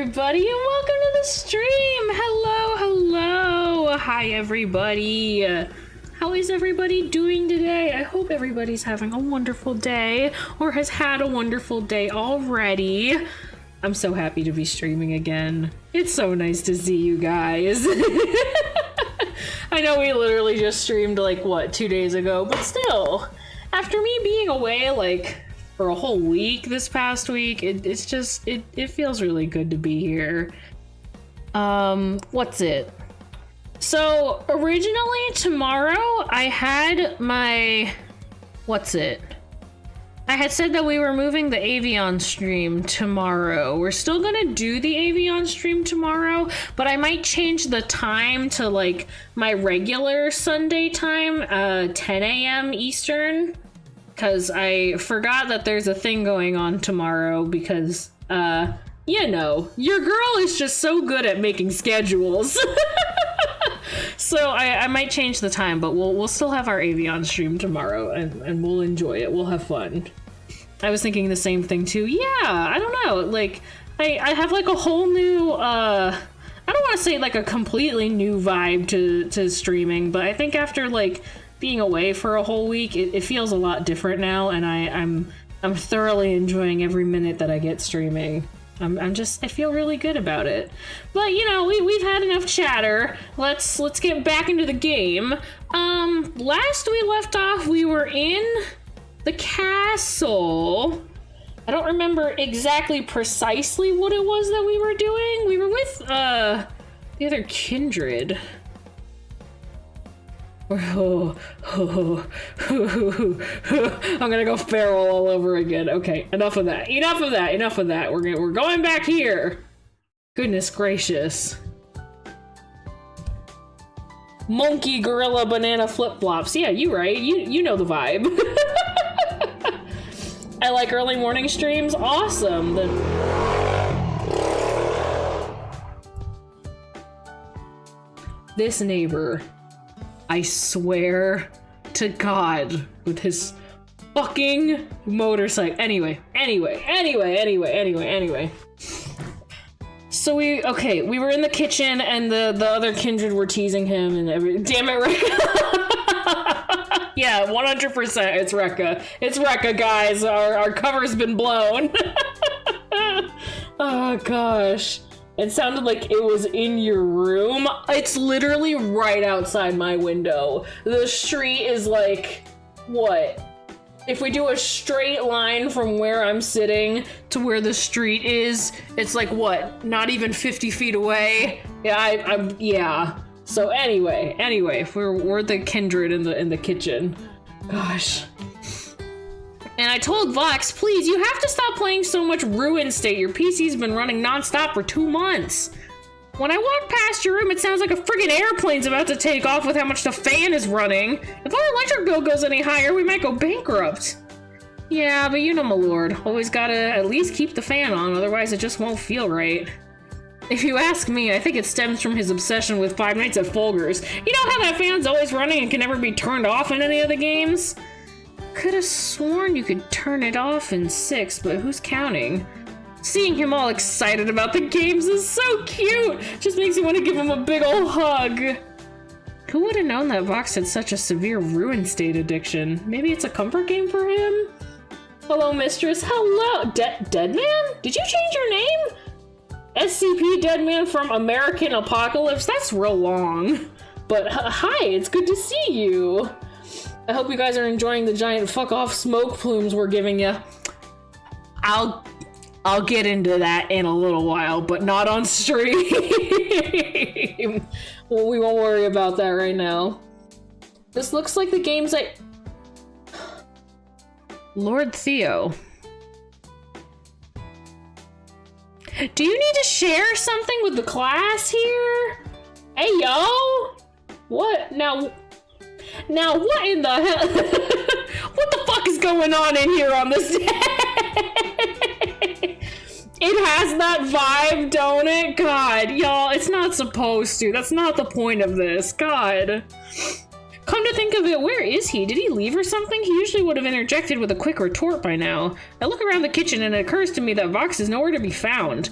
everybody, and welcome to the stream. Hello. Hi, everybody. How is everybody doing today? I hope everybody's having a wonderful day, or has had a wonderful day already. I'm so happy to be streaming again. It's so nice to see you guys. I know we literally just streamed, like, what, 2 days ago, but still, after me being away, for a whole week this past week, it feels really good to be here. What's it? So, originally tomorrow, I had my... I had said that we were moving the Avion stream tomorrow. We're still gonna do the Avion stream tomorrow, but I might change the time to, like, my regular Sunday time, 10 a.m. Eastern. Because I forgot that there's a thing going on tomorrow because, you know, your girl is just so good at making schedules. So I might change the time, but we'll still have our Avion stream tomorrow and we'll enjoy it. We'll have fun. I was thinking the same thing too. Yeah, I don't know. Like, I have like a whole new, I don't want to say like a completely new vibe to streaming, but I think after like being away for a whole week, it feels a lot different now, and I'm thoroughly enjoying every minute that I get streaming. I feel really good about it. But you know, we've had enough chatter. Let's get back into the game. Last we left off, we were in the castle. I don't remember exactly precisely what it was that we were doing. We were with the other kindred. I'm gonna go feral all over again. Okay, enough of that. We're going back here. Goodness gracious. Monkey, gorilla, banana, flip-flops. Yeah, you right. You know the vibe. I like early morning streams. Awesome. This neighbor, I swear to God, with his fucking motorcycle. Anyway. So we were in the kitchen and the other kindred were teasing him and damn it, Rekka. Yeah, 100% it's Rekka. It's Rekka, guys. Our cover's been blown. Oh gosh. It sounded like it was in your room. It's literally right outside my window. The street is like, what? If we do a straight line from where I'm sitting to where the street is, it's like, what? Not even 50 feet away? Yeah, yeah. So anyway, we're the kindred in the kitchen. Gosh. And I told Vox, please, you have to stop playing so much Ruin State. Your PC's been running nonstop for 2 months. When I walk past your room, it sounds like a friggin' airplane's about to take off with how much the fan is running. If our electric bill goes any higher, we might go bankrupt. Yeah, but you know, my lord, always gotta at least keep the fan on, otherwise it just won't feel right. If you ask me, I think it stems from his obsession with Five Nights at Folgers. You know how that fan's always running and can never be turned off in any of the games? Could have sworn you could turn it off in 6, but who's counting? Seeing him all excited about the games is so cute! Just makes you want to give him a big ol' hug. Who would have known that Vox had such a severe Ruin State addiction? Maybe it's a comfort game for him? Hello, mistress. Hello! Deadman? Did you change your name? SCP Deadman from American Apocalypse? That's real long. But hi, it's good to see you. I hope you guys are enjoying the giant fuck-off smoke plumes we're giving you. I'll get into that in a little while, but not on stream. Well, we won't worry about that right now. This looks like the games Lord Theo. Do you need to share something with the class here? Hey, yo! What? Now what in the hell? What the fuck is going on in here on this day? It has that vibe, don't it? God, y'all, it's not supposed to. That's not the point of this. God. Come to think of it, where is he? Did he leave or something? He usually would have interjected with a quick retort by now. I look around the kitchen and it occurs to me that Vox is nowhere to be found.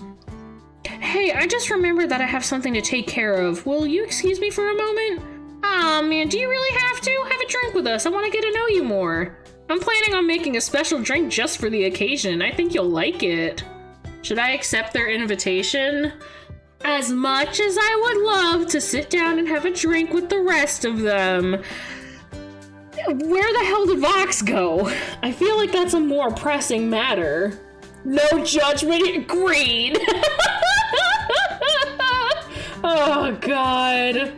Hey, I just remembered that I have something to take care of. Will you excuse me for a moment? Aw, man, do you really have to? Have a drink with us. I want to get to know you more. I'm planning on making a special drink just for the occasion. I think you'll like it. Should I accept their invitation? As much as I would love to sit down and have a drink with the rest of them, where the hell did Vox go? I feel like that's a more pressing matter. No judgment, agreed. Oh, God.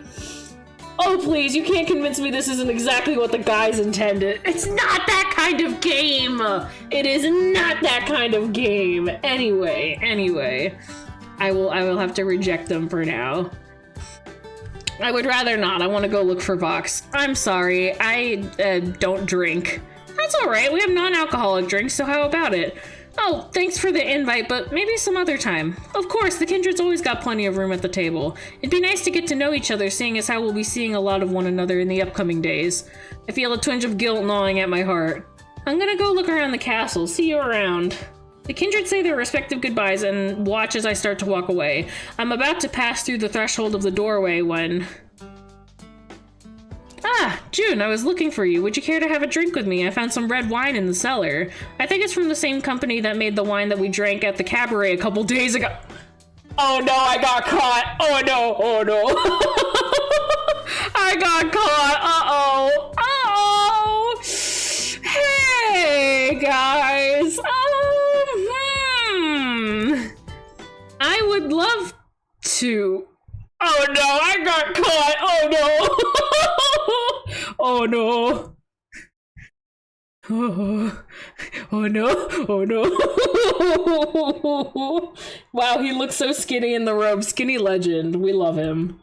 Oh, please, you can't convince me this isn't exactly what the guys intended. It's not that kind of game. It is not that kind of game. Anyway. I will have to reject them for now. I would rather not. I want to go look for Vox. I'm sorry. I don't drink. That's all right. We have non-alcoholic drinks, so how about it? Oh, thanks for the invite, but maybe some other time. Of course, the Kindred's always got plenty of room at the table. It'd be nice to get to know each other, seeing as how we'll be seeing a lot of one another in the upcoming days. I feel a twinge of guilt gnawing at my heart. I'm gonna go look around the castle. See you around. The Kindred say their respective goodbyes and watch as I start to walk away. I'm about to pass through the threshold of the doorway when... Ah, June, I was looking for you. Would you care to have a drink with me? I found some red wine in the cellar. I think it's from the same company that made the wine that we drank at the cabaret a couple days ago. Oh no, I got caught. Oh no. I got caught. Uh-oh. Hey, guys. I would love to. Oh no, I got caught. Oh no. Oh no. Wow, he looks so skinny in the robe. Skinny legend. We love him.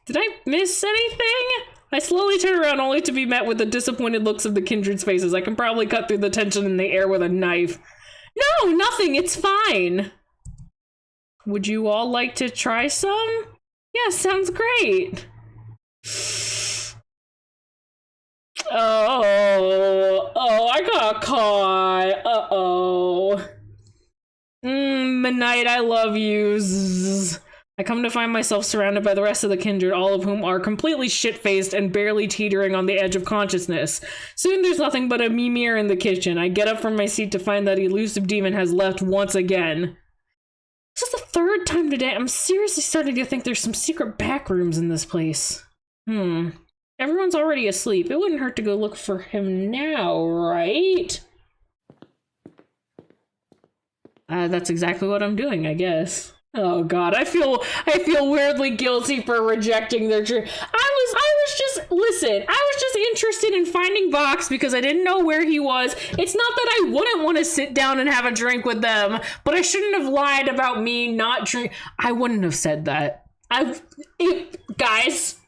Did I miss anything? I slowly turn around only to be met with the disappointed looks of the Kindred's faces. I can probably cut through the tension in the air with a knife. No, nothing. It's fine. Would you all like to try some? Yeah, sounds great. Oh, I got caught. Uh-oh. Midnight, I love you. Zzz. I come to find myself surrounded by the rest of the Kindred, all of whom are completely shit-faced and barely teetering on the edge of consciousness. Soon there's nothing but a Mimir in the kitchen. I get up from my seat to find that elusive demon has left once again. This is the third time today. I'm seriously starting to think there's some secret back rooms in this place. Everyone's already asleep. It wouldn't hurt to go look for him now, right? That's exactly what I'm doing, I guess. Oh god, I feel weirdly guilty for rejecting their dream. I was just interested in finding Vox because I didn't know where he was. It's not that I wouldn't want to sit down and have a drink with them, but I shouldn't have lied about me not drink. I wouldn't have said that. Guys.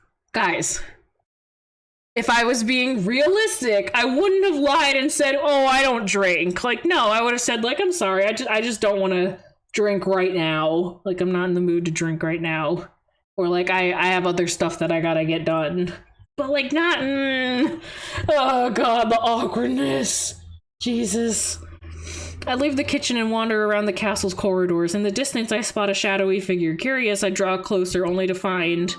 If I was being realistic, I wouldn't have lied and said, "Oh, I don't drink." Like, no, I would have said, like, "I'm sorry, I just don't want to drink right now. Like, I'm not in the mood to drink right now." Or, like, I have other stuff that I gotta get done. But, like, not, Oh, God, the awkwardness. Jesus. I leave the kitchen and wander around the castle's corridors. In the distance, I spot a shadowy figure. Curious, I draw closer, only to find...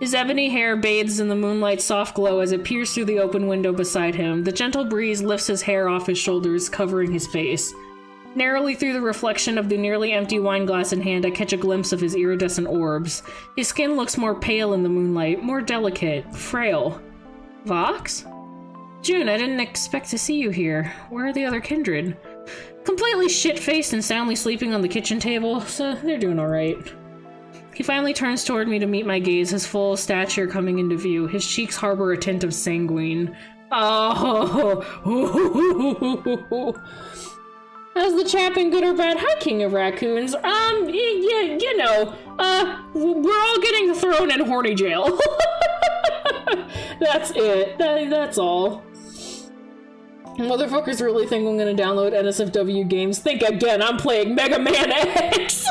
His ebony hair bathes in the moonlight's soft glow as it peers through the open window beside him. The gentle breeze lifts his hair off his shoulders, covering his face. Narrowly through the reflection of the nearly empty wine glass in hand, I catch a glimpse of his iridescent orbs. His skin looks more pale in the moonlight, more delicate, frail. Vox? June, I didn't expect to see you here. Where are the other Kindred? Completely shit-faced and soundly sleeping on the kitchen table, so they're doing alright. He finally turns toward me to meet my gaze, his full stature coming into view. His cheeks harbor a tint of sanguine. Oh! How's the chap in good or bad? Hi, King of Raccoons. You know, we're all getting thrown in horny jail. That's it. That's all. Motherfuckers really think I'm gonna download NSFW games. Think again, I'm playing Mega Man X!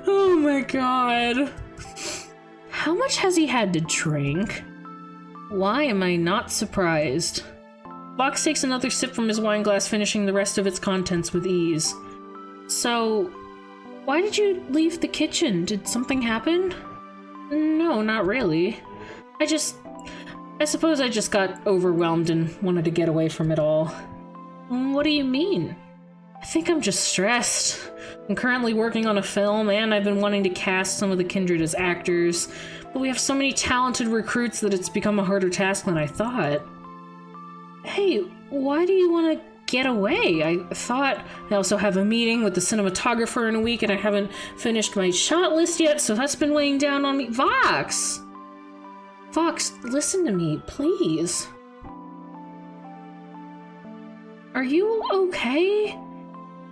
Oh my god. How much has he had to drink? Why am I not surprised? Vox takes another sip from his wine glass, finishing the rest of its contents with ease. So, why did you leave the kitchen? Did something happen? No, not really. I suppose I just got overwhelmed and wanted to get away from it all. What do you mean? I think I'm just stressed. I'm currently working on a film, and I've been wanting to cast some of the kindred as actors, but we have so many talented recruits that it's become a harder task than I thought. Hey, why do you want to get away? I thought I also have a meeting with the cinematographer in a week, and I haven't finished my shot list yet, so that's been weighing down on me. Vox, listen to me, please. Are you okay?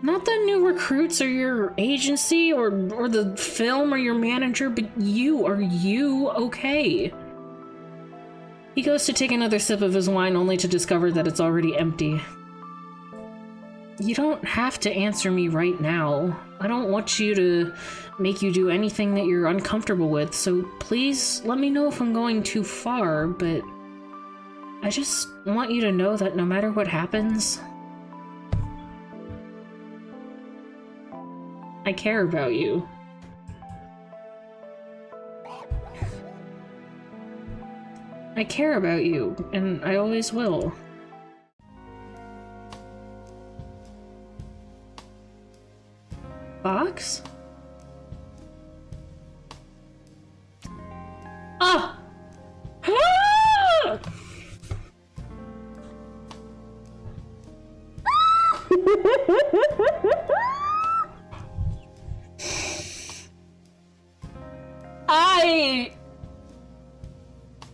Not the new recruits or your agency or the film or your manager, but you. Are you okay? He goes to take another sip of his wine only to discover that it's already empty. You don't have to answer me right now. I don't want you to make you do anything that you're uncomfortable with, so please let me know if I'm going too far, but I just want you to know that no matter what happens, I care about you. I care about you, and I always will. Box? Ah! Ah!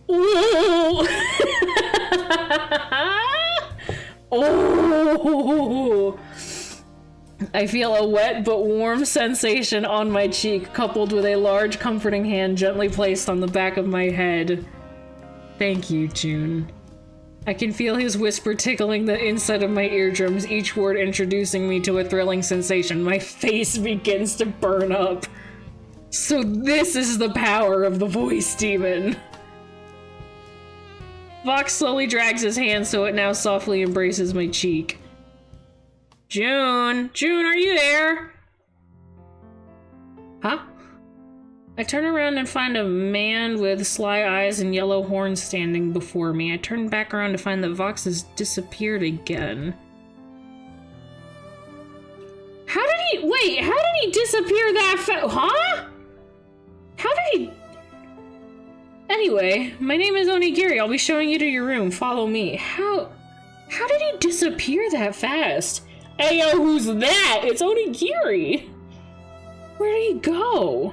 Ooh. Oh! I feel a wet but warm sensation on my cheek, coupled with a large comforting hand gently placed on the back of my head. Thank you, June. I can feel his whisper tickling the inside of my eardrums, each word introducing me to a thrilling sensation. My face begins to burn up. So this is the power of the voice demon. Vox slowly drags his hand so it now softly embraces my cheek. June! June, are you there? Huh? I turn around and find a man with sly eyes and yellow horns standing before me. I turn back around to find that Vox has disappeared again. How did he disappear that Huh? How did he... Anyway, my name is Onigiri. I'll be showing you to your room. Follow me. How did he disappear that fast? Hey, yo, who's that? It's Onigiri. Where did he go?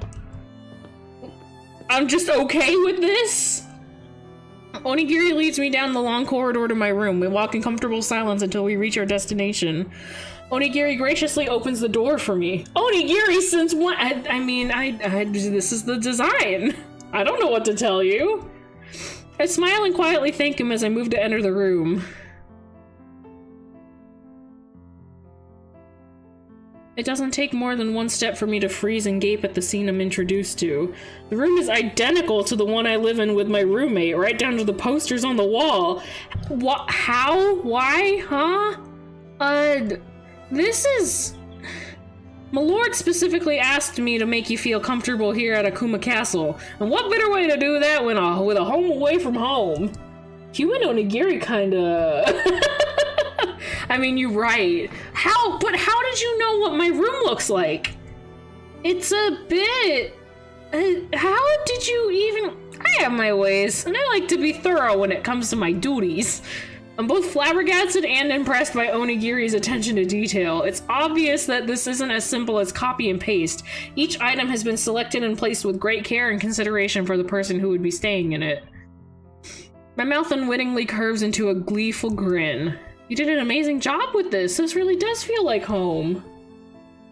I'm just okay with this? Onigiri leads me down the long corridor to my room. We walk in comfortable silence until we reach our destination. Onigiri graciously opens the door for me. Onigiri, since when? This is the design. I don't know what to tell you. I smile and quietly thank him as I move to enter the room. It doesn't take more than one step for me to freeze and gape at the scene I'm introduced to. The room is identical to the one I live in with my roommate, right down to the posters on the wall. What? How? Why? Huh? This is... My lord specifically asked me to make you feel comfortable here at Akuma Castle. And what better way to do that with a home away from home? Human Onigiri kinda... I mean, you're right. But how did you know what my room looks like? It's a bit... how did you even... I have my ways, and I like to be thorough when it comes to my duties. I'm both flabbergasted and impressed by Onigiri's attention to detail. It's obvious that this isn't as simple as copy and paste. Each item has been selected and placed with great care and consideration for the person who would be staying in it. My mouth unwittingly curves into a gleeful grin. You did an amazing job with this. This really does feel like home.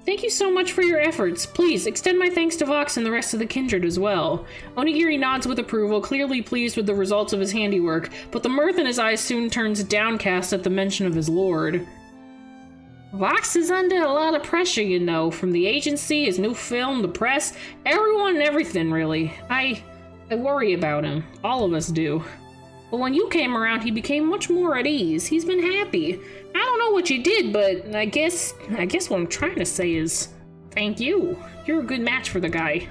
Thank you so much for your efforts. Please, extend my thanks to Vox and the rest of the kindred as well. Onigiri nods with approval, clearly pleased with the results of his handiwork, but the mirth in his eyes soon turns downcast at the mention of his lord. Vox is under a lot of pressure, you know, from the agency, his new film, the press, everyone and everything, really. I worry about him. All of us do. But when you came around, he became much more at ease. He's been happy. I don't know what you did, but I guess what I'm trying to say is thank you. You're a good match for the guy.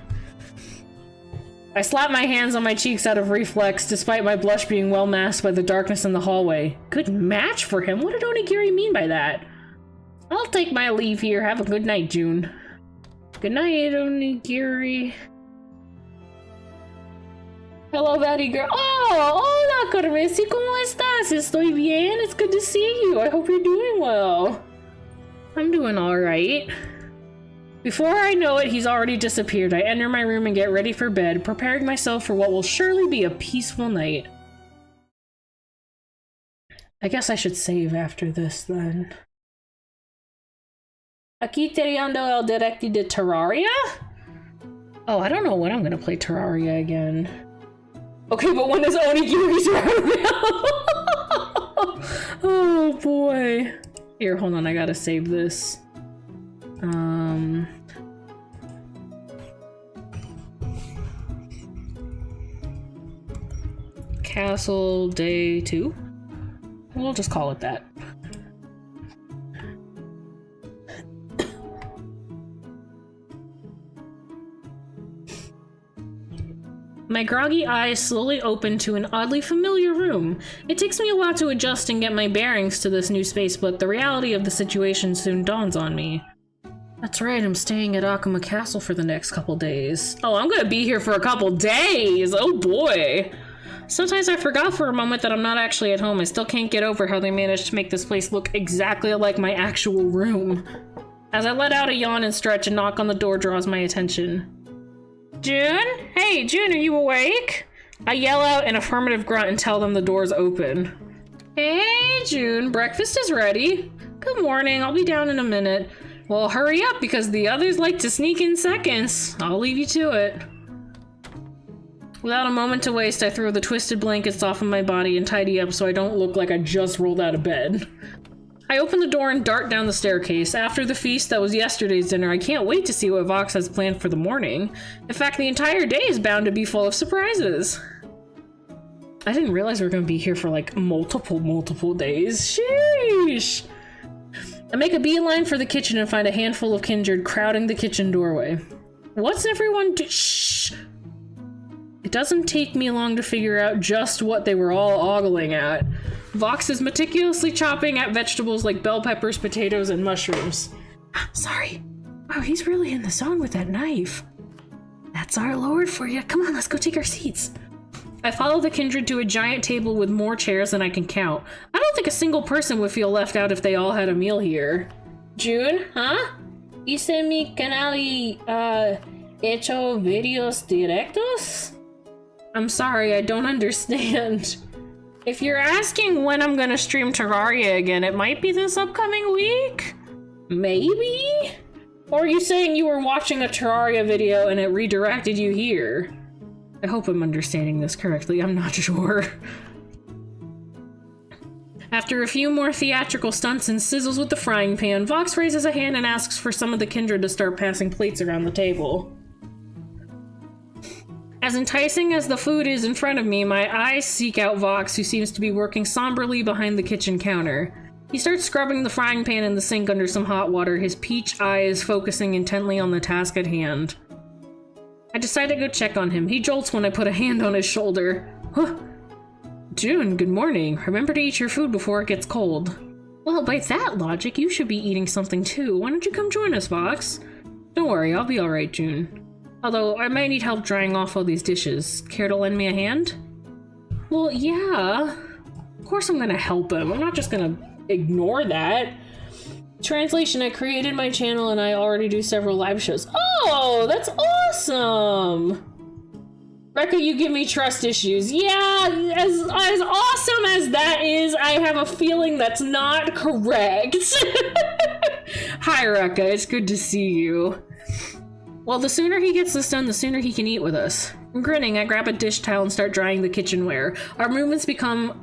I slapped my hands on my cheeks out of reflex, despite my blush being well masked by the darkness in the hallway. Good match for him? What did Onigiri mean by that? I'll take my leave here. Have a good night, June. Good night, Onigiri. Hello, Betty girl. Oh, hola, Carmesi. ¿Cómo estás? Estoy bien. It's good to see you. I hope you're doing well. I'm doing all right. Before I know it, he's already disappeared. I enter my room and get ready for bed, preparing myself for what will surely be a peaceful night. I guess I should save after this, then. Aquí tirando el directi de Terraria? Oh, I don't know when I'm gonna play Terraria again. Okay, but when is Onigiri's around? Oh boy. Here, hold on, I gotta save this. Castle Day 2? We'll just call it that. My groggy eyes slowly open to an oddly familiar room. It takes me a while to adjust and get my bearings to this new space, but the reality of the situation soon dawns on me. That's right, I'm staying at Akuma Castle for the next couple days. Oh, I'm gonna be here for a couple days! Oh boy! Sometimes I forgot for a moment that I'm not actually at home. I still can't get over how they managed to make this place look exactly like my actual room. As I let out a yawn and stretch, a knock on the door draws my attention. June? Hey, June, are you awake? I yell out an affirmative grunt and tell them the door's open. Hey, June, breakfast is ready. Good morning, I'll be down in a minute. Well, hurry up because the others like to sneak in seconds. I'll leave you to it. Without a moment to waste, I throw the twisted blankets off of my body and tidy up so I don't look like I just rolled out of bed. I open the door and dart down the staircase. After the feast that was yesterday's dinner, I can't wait to see what Vox has planned for the morning. In fact, the entire day is bound to be full of surprises. I didn't realize we were going to be here for like multiple days. Sheesh! I make a beeline for the kitchen and find a handful of kindred crowding the kitchen doorway. What's everyone Shh! It doesn't take me long to figure out just what they were all ogling at. Vox is meticulously chopping at vegetables like bell peppers, potatoes, and mushrooms. Sorry. Wow, he's really in the zone with that knife. That's our lord for you. Come on, let's go take our seats. I follow the kindred to a giant table with more chairs than I can count. I don't think a single person would feel left out if they all had a meal here. June, huh? Hice mi canal hecho videos directos? I'm sorry, I don't understand. If you're asking when I'm gonna stream Terraria again, it might be this upcoming week? Maybe? Or are you saying you were watching a Terraria video and it redirected you here? I hope I'm understanding this correctly, I'm not sure. After a few more theatrical stunts and sizzles with the frying pan, Vox raises a hand and asks for some of the kindred to start passing plates around the table. As enticing as the food is in front of me, my eyes seek out Vox, who seems to be working somberly behind the kitchen counter. He starts scrubbing the frying pan in the sink under some hot water, his peach eyes focusing intently on the task at hand. I decide to go check on him. He jolts when I put a hand on his shoulder. Huh. June, good morning. Remember to eat your food before it gets cold. Well, by that logic, you should be eating something too. Why don't you come join us, Vox? Don't worry, I'll be alright, June. Although, I might need help drying off all these dishes. Care to lend me a hand? Well, yeah. Of course I'm gonna help him. I'm not just gonna ignore that. Translation, I created my channel and I already do several live shows. Oh, that's awesome! Rekka, you give me trust issues. Yeah, as awesome as that is, I have a feeling that's not correct. Hi, Rekka, it's good to see you. Well, the sooner he gets this done, the sooner he can eat with us. Grinning, I grab a dish towel and start drying the kitchenware. Our movements become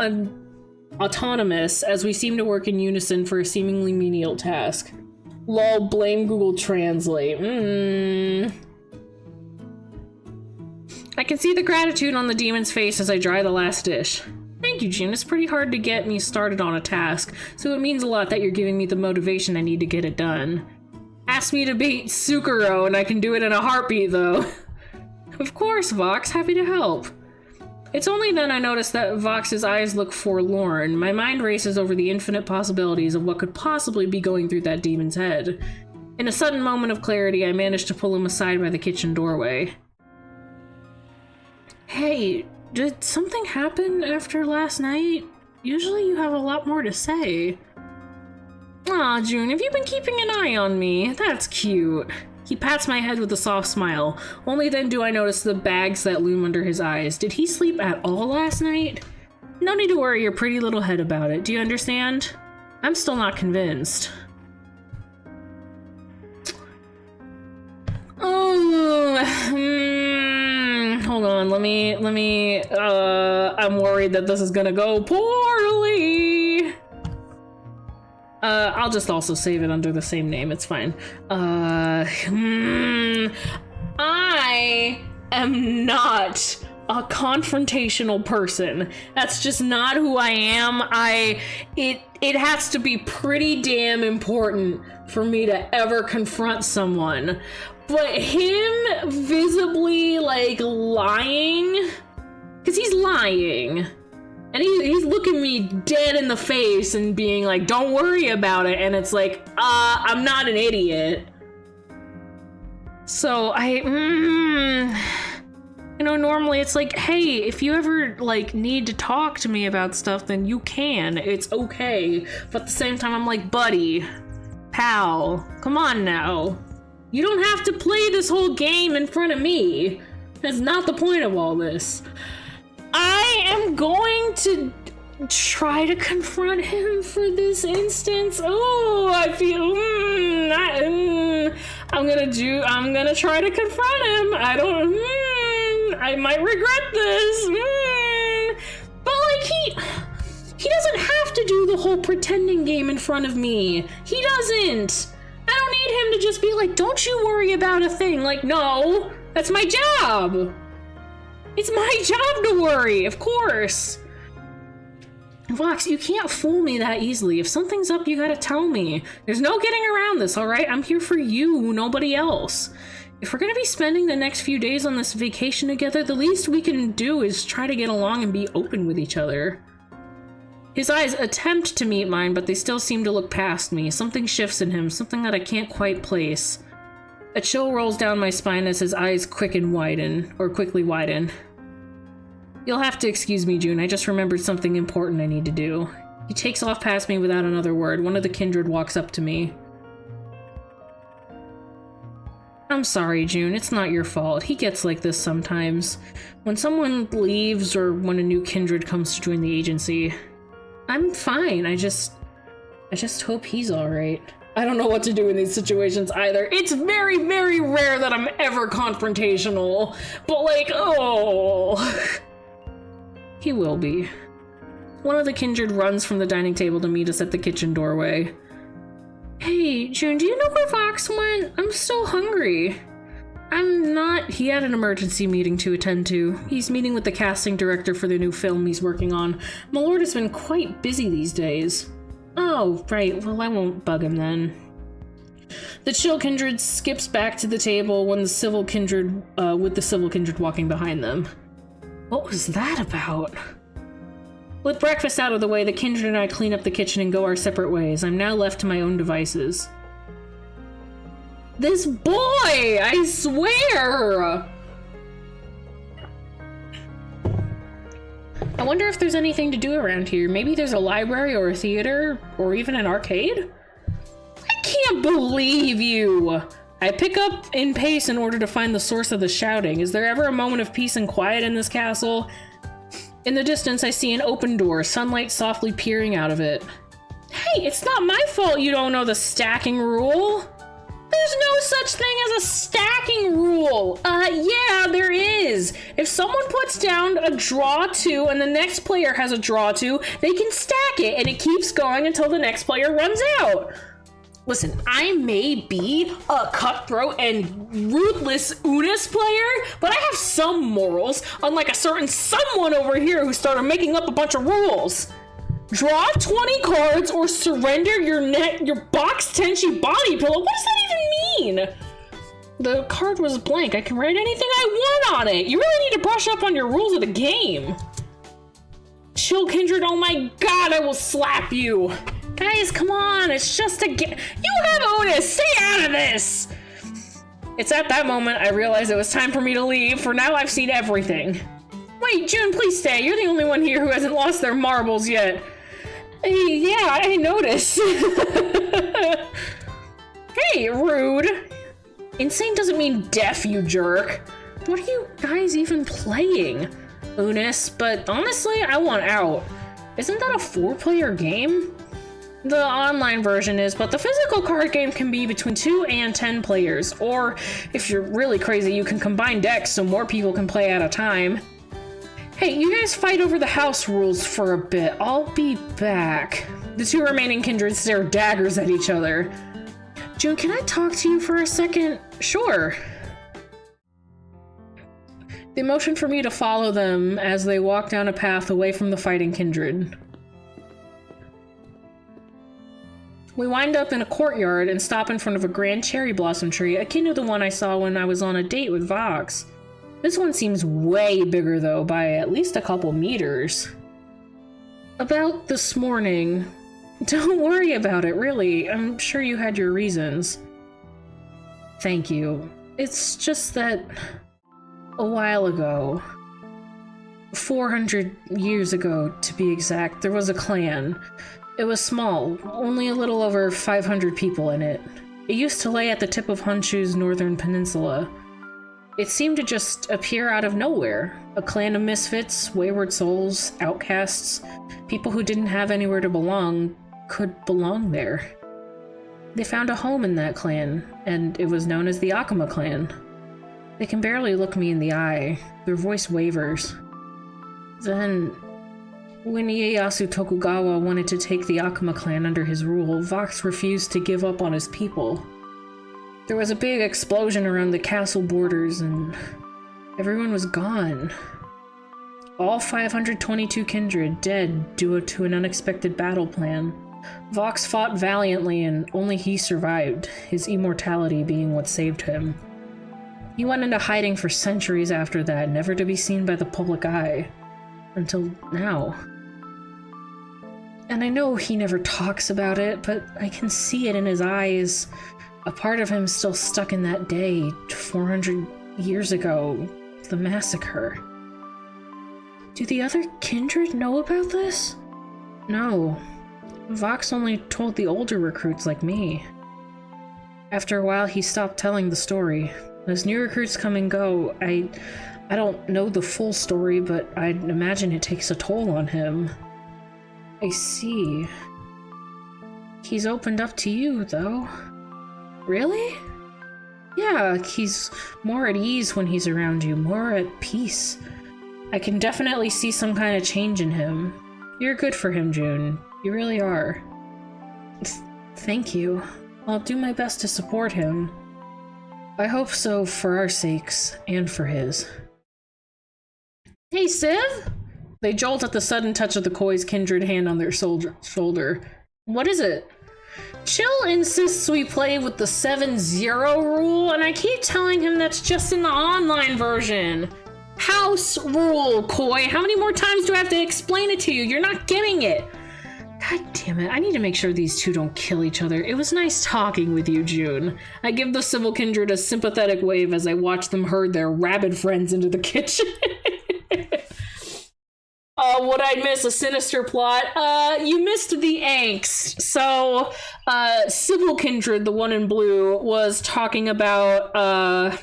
autonomous as we seem to work in unison for a seemingly menial task. Lol, blame Google Translate. I can see the gratitude on the demon's face as I dry the last dish. Thank you, June. It's pretty hard to get me started on a task, so it means a lot that you're giving me the motivation I need to get it done. Ask me to beat Sukuro, and I can do it in a heartbeat, though. Of course, Vox. Happy to help. It's only then I notice that Vox's eyes look forlorn. My mind races over the infinite possibilities of what could possibly be going through that demon's head. In a sudden moment of clarity, I manage to pull him aside by the kitchen doorway. Hey, did something happen after last night? Usually you have a lot more to say. Aw, June, have you been keeping an eye on me? That's cute. He pats my head with a soft smile. Only then do I notice the bags that loom under his eyes. Did he sleep at all last night? No need to worry your pretty little head about it. Do you understand? I'm still not convinced. Hold on, let me, I'm worried that this is gonna go poorly. I'll just also save it under the same name, it's fine. I am not a confrontational person. That's just not who I am. It has to be pretty damn important for me to ever confront someone. But him visibly, like, lying, because he's lying, and he's looking me dead in the face and being like, don't worry about it, and it's like, I'm not an idiot. So normally it's like, hey, if you ever, like, need to talk to me about stuff, then you can, it's okay. But at the same time, I'm like, buddy, pal, come on now. You don't have to play this whole game in front of me. That's not the point of all this. I am going to try to confront him for this instance. Oh, I feel, I'm gonna try to confront him. I might regret this. But like he doesn't have to do the whole pretending game in front of me. He doesn't. I don't need him to just be like, don't you worry about a thing. Like, no, that's my job. It's my job to worry, of course. Vox, you can't fool me that easily. If something's up, you gotta tell me. There's no getting around this, all right? I'm here for you, nobody else. If we're gonna be spending the next few days on this vacation together, the least we can do is try to get along and be open with each other. His eyes attempt to meet mine, but they still seem to look past me. Something shifts in him, something that I can't quite place. A chill rolls down my spine as his eyes quickly widen. You'll have to excuse me, June. I just remembered something important I need to do. He takes off past me without another word. One of the kindred walks up to me. I'm sorry, June. It's not your fault. He gets like this sometimes. When someone leaves or when a new kindred comes to join the agency. I'm fine. I just hope he's alright. I don't know what to do in these situations either. It's very, very rare that I'm ever confrontational. But like, oh. He will be. One of the kindred runs from the dining table to meet us at the kitchen doorway. Hey, June, do you know where Vox went? I'm so hungry. I'm not. He had an emergency meeting to attend to. He's meeting with the casting director for the new film he's working on. My lord has been quite busy these days. Oh, right. Well, I won't bug him then. The chill kindred skips back to the table when the civil kindred, with the civil kindred walking behind them. What was that about? With breakfast out of the way, the kindred and I clean up the kitchen and go our separate ways. I'm now left to my own devices. This boy! I swear! I wonder if there's anything to do around here. Maybe there's a library or a theater or even an arcade? I can't believe you! I pick up in pace in order to find the source of the shouting. Is there ever a moment of peace and quiet in this castle? In the distance, I see an open door, sunlight softly peering out of it. Hey, it's not my fault you don't know the stacking rule! There's no such thing as a stacking rule! Yeah, there is! If someone puts down a draw 2 and the next player has a draw 2, they can stack it, and it keeps going until the next player runs out! Listen, I may be a cutthroat and ruthless Unis player, but I have some morals, unlike a certain someone over here who started making up a bunch of rules. Draw 20 cards or surrender your box tenchi body pillow. What does that even mean? The card was blank. I can write anything I want on it. You really need to brush up on your rules of the game. Chill, Kindred. Oh my god, I will slap you. Guys, come on, it's just a game. You have Otis, stay out of this! It's at that moment I realized it was time for me to leave, for now I've seen everything. Wait, June, please stay. You're the only one here who hasn't lost their marbles yet. Yeah, I noticed. Hey, rude. Insane doesn't mean deaf, you jerk. What are you guys even playing? Unis, but honestly, I want out. Isn't that a 4-player game? The online version is, but the physical card game can be between 2 and 10 players, or if you're really crazy, you can combine decks so more people can play at a time. Hey, you guys fight over the house rules for a bit. I'll be back. The 2 remaining kindreds stare daggers at each other. June, can I talk to you for a second? Sure. They motion for me to follow them as they walk down a path away from the fighting kindred. We wind up in a courtyard and stop in front of a grand cherry blossom tree, akin to the one I saw when I was on a date with Vox. This one seems way bigger though, by at least a couple meters. About this morning. Don't worry about it, really. I'm sure you had your reasons. Thank you. It's just that a while ago, 400 years ago to be exact, there was a clan. It was small, only a little over 500 people in it. It used to lay at the tip of Honshu's northern peninsula. It seemed to just appear out of nowhere. A clan of misfits, wayward souls, outcasts, people who didn't have anywhere to belong, could belong there. They found a home in that clan, and it was known as the Akuma clan. They can barely look me in the eye. Their voice wavers. Then, when Ieyasu Tokugawa wanted to take the Akuma clan under his rule, Vox refused to give up on his people. There was a big explosion around the castle borders, and everyone was gone. All 522 kindred dead due to an unexpected battle plan. Vox fought valiantly, and only he survived, his immortality being what saved him. He went into hiding for centuries after that, never to be seen by the public eye. Until now. And I know he never talks about it, but I can see it in his eyes. A part of him still stuck in that day, 400 years ago, the massacre. Do the other kindred know about this? No. Vox only told the older recruits like me. After a while, he stopped telling the story. As new recruits come and go, I don't know the full story, but I'd imagine it takes a toll on him. I see. He's opened up to you, though. Really? Yeah, he's more at ease when he's around you, more at peace. I can definitely see some kind of change in him. You're good for him, June. You really are. Thank you. I'll do my best to support him. I hope so for our sakes, and for his. Hey, Civ? They jolt at the sudden touch of the Koi's kindred hand on their shoulder. What is it? Chill insists we play with the 7-0 rule, and I keep telling him that's just in the online version. House rule, Koi. How many more times do I have to explain it to you? You're not getting it. God damn it, I need to make sure these two don't kill each other. It was nice talking with you, June. I give the civil kindred a sympathetic wave as I watch them herd their rabid friends into the kitchen. Would I miss a sinister plot? You missed the angst. So, civil kindred, the one in blue, was talking about,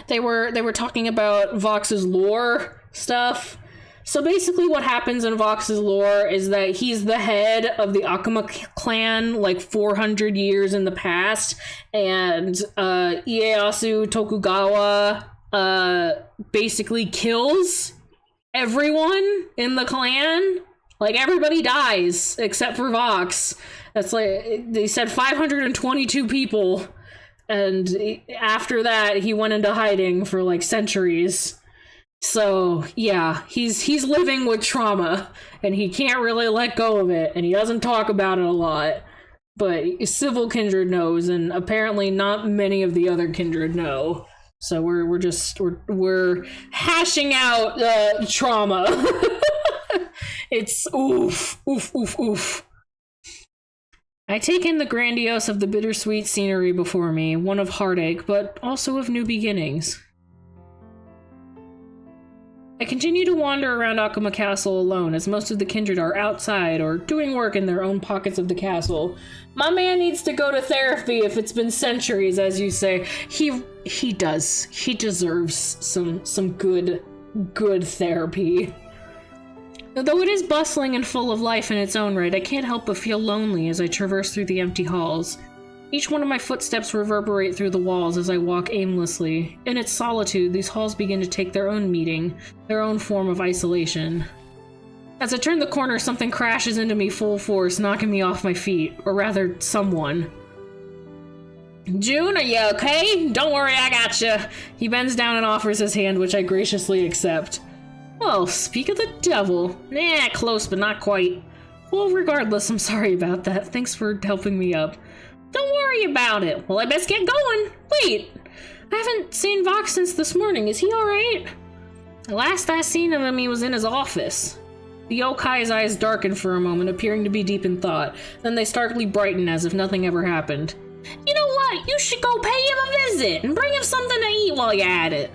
they were talking about Vox's lore stuff. So basically what happens in Vox's lore is that he's the head of the Akuma clan like 400 years in the past, and Ieyasu Tokugawa basically kills everyone in the clan Like, everybody dies except for Vox. That's like, they said 522 people, and after that he went into hiding for like centuries. So yeah, he's living with trauma, and he can't really let go of it, and he doesn't talk about it a lot. But Civil Kindred knows, and apparently not many of the other Kindred know. So we're hashing out trauma. It's oof. I take in the grandiose of the bittersweet scenery before me, one of heartache, but also of new beginnings. I continue to wander around Akuma Castle alone, as most of the kindred are outside or doing work in their own pockets of the castle. My man needs to go to therapy if it's been centuries, as you say. He does. He deserves some good therapy. Though it is bustling and full of life in its own right, I can't help but feel lonely as I traverse through the empty halls. Each one of my footsteps reverberate through the walls as I walk aimlessly. In its solitude, these halls begin to take their own meaning, their own form of isolation. As I turn the corner, something crashes into me full force, knocking me off my feet. Or rather, someone. June, are you okay? Don't worry, I gotcha. He bends down and offers his hand, which I graciously accept. Well, speak of the devil. Nah, close, but not quite. Well, regardless, I'm sorry about that. Thanks for helping me up. Don't worry about it. Well, I best get going. Wait, I haven't seen Vox since this morning. Is he alright? The last I seen of him, he was in his office. The yokai's eyes darken for a moment, appearing to be deep in thought. Then they starkly brighten as if nothing ever happened. You know what? You should go pay him a visit and bring him something to eat while you're at it.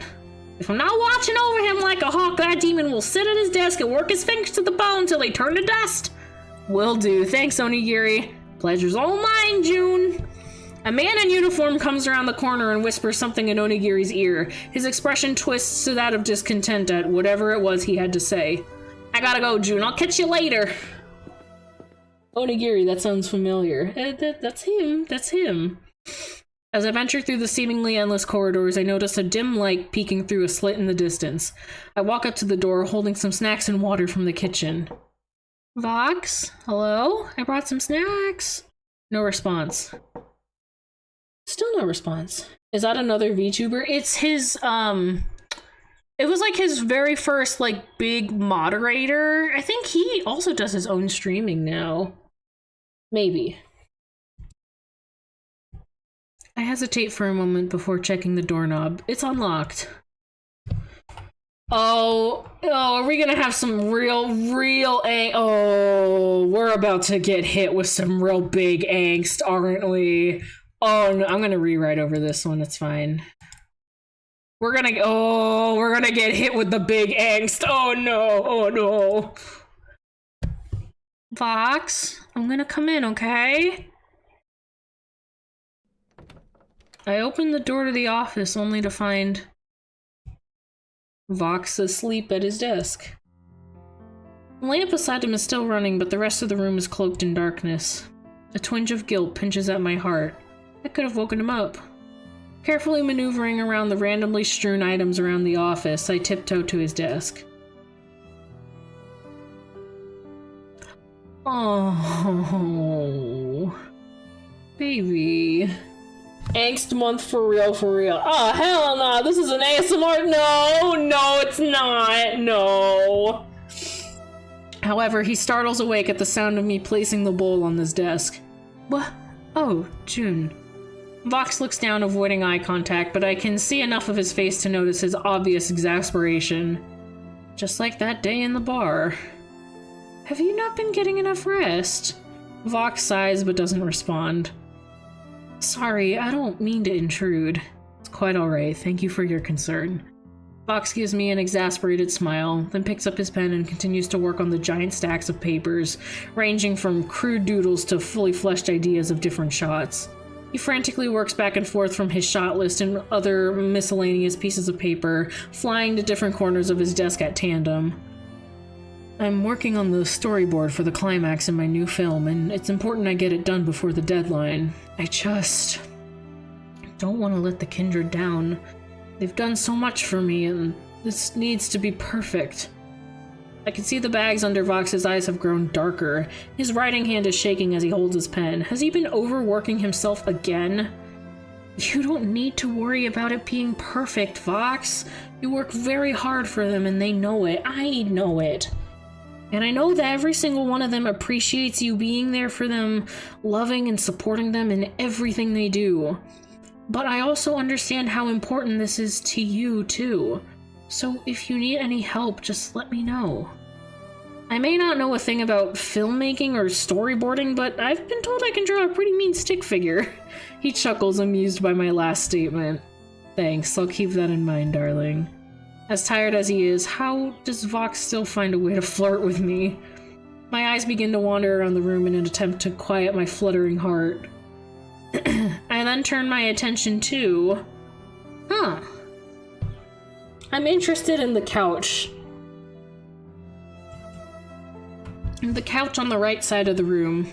If I'm not watching over him like a hawk, that demon will sit at his desk and work his fingers to the bone till they turn to dust. Will do. Thanks, Onigiri. Pleasure's all mine, June. A man in uniform comes around the corner and whispers something in Onigiri's ear. His expression twists to that of discontent at whatever it was he had to say. I gotta go, June. I'll catch you later. Onigiri, that sounds familiar. That's him. That's him. As I venture through the seemingly endless corridors, I notice a dim light peeking through a slit in the distance. I walk up to the door, holding some snacks and water from the kitchen. Vox? Hello? I brought some snacks. No response. Still no response. Is that another VTuber? It's his, it was like his very first, like, big moderator. I think he also does his own streaming now. Maybe. I hesitate for a moment before checking the doorknob. It's unlocked. Oh, are we gonna have some real oh, we're about to get hit with some real big angst, aren't we? Oh, no, I'm gonna rewrite over this one, it's fine. We're gonna get hit with the big angst. Oh no. Vox, I'm gonna come in, okay? I open the door to the office only to find Vox asleep at his desk. The lamp beside him is still running, but the rest of the room is cloaked in darkness. A twinge of guilt pinches at my heart. I could have woken him up. Carefully maneuvering around the randomly strewn items around the office, I tiptoe to his desk. Oh, baby. Angst month for real. Oh, hell no, this is an ASMR. No, it's not. No. However, he startles awake at the sound of me placing the bowl on his desk. What? Oh, June. Vox looks down, avoiding eye contact, but I can see enough of his face to notice his obvious exasperation. Just like that day in the bar. Have you not been getting enough rest? Vox sighs but doesn't respond. Sorry, I don't mean to intrude. It's quite alright, thank you for your concern. Vox gives me an exasperated smile, then picks up his pen and continues to work on the giant stacks of papers, ranging from crude doodles to fully fleshed ideas of different shots. He frantically works back and forth from his shot list and other miscellaneous pieces of paper, flying to different corners of his desk at tandem. I'm working on the storyboard for the climax in my new film, and it's important I get it done before the deadline. I just don't want to let the kindred down. They've done so much for me, and this needs to be perfect. I can see the bags under Vox's eyes have grown darker. His writing hand is shaking as he holds his pen. Has he been overworking himself again? You don't need to worry about it being perfect, Vox. You work very hard for them and they know it. I know it. And I know that every single one of them appreciates you being there for them, loving and supporting them in everything they do. But I also understand how important this is to you, too. So if you need any help, just let me know. I may not know a thing about filmmaking or storyboarding, but I've been told I can draw a pretty mean stick figure. He chuckles, amused by my last statement. Thanks, I'll keep that in mind, darling. As tired as he is, how does Vox still find a way to flirt with me? My eyes begin to wander around the room in an attempt to quiet my fluttering heart. I then turn my attention to... I'm interested in the couch. The couch on the right side of the room.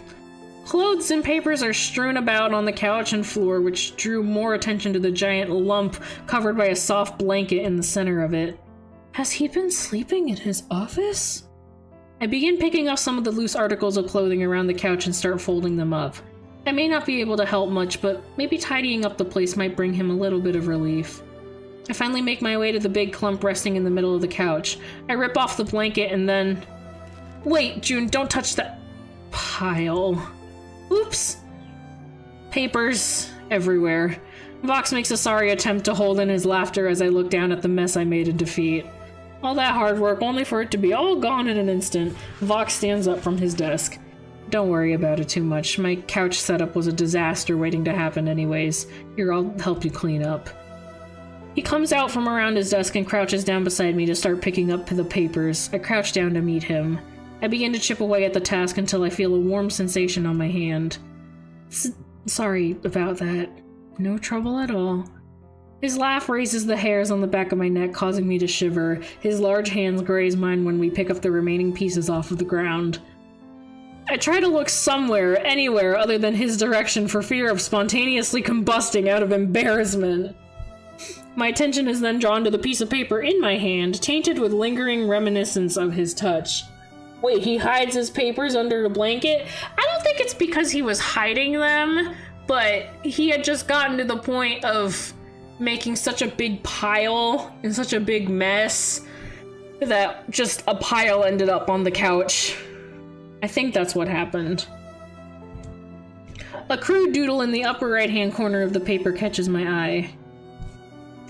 Clothes and papers are strewn about on the couch and floor, which drew more attention to the giant lump covered by a soft blanket in the center of it. Has he been sleeping in his office? I begin picking up some of the loose articles of clothing around the couch and start folding them up. I may not be able to help much, but maybe tidying up the place might bring him a little bit of relief. I finally make my way to the big clump resting in the middle of the couch. I rip off the blanket and then... Wait, June, don't touch that pile. Oops. Papers everywhere. Vox makes a sorry attempt to hold in his laughter as I look down at the mess I made in defeat. All that hard work only for it to be all gone in an instant. Vox stands up from his desk. Don't worry about it too much. My couch setup was a disaster waiting to happen anyways. Here, I'll help you clean up. He comes out from around his desk and crouches down beside me to start picking up the papers. I crouch down to meet him. I begin to chip away at the task until I feel a warm sensation on my hand. Sorry about that. No trouble at all. His laugh raises the hairs on the back of my neck, causing me to shiver. His large hands graze mine when we pick up the remaining pieces off of the ground. I try to look somewhere, anywhere other than his direction for fear of spontaneously combusting out of embarrassment. My attention is then drawn to the piece of paper in my hand, tainted with lingering reminiscence of his touch. Wait, he hides his papers under a blanket? I don't think it's because he was hiding them, but he had just gotten to the point of making such a big pile and such a big mess that just a pile ended up on the couch. I think that's what happened. A crude doodle in the upper right-hand corner of the paper catches my eye.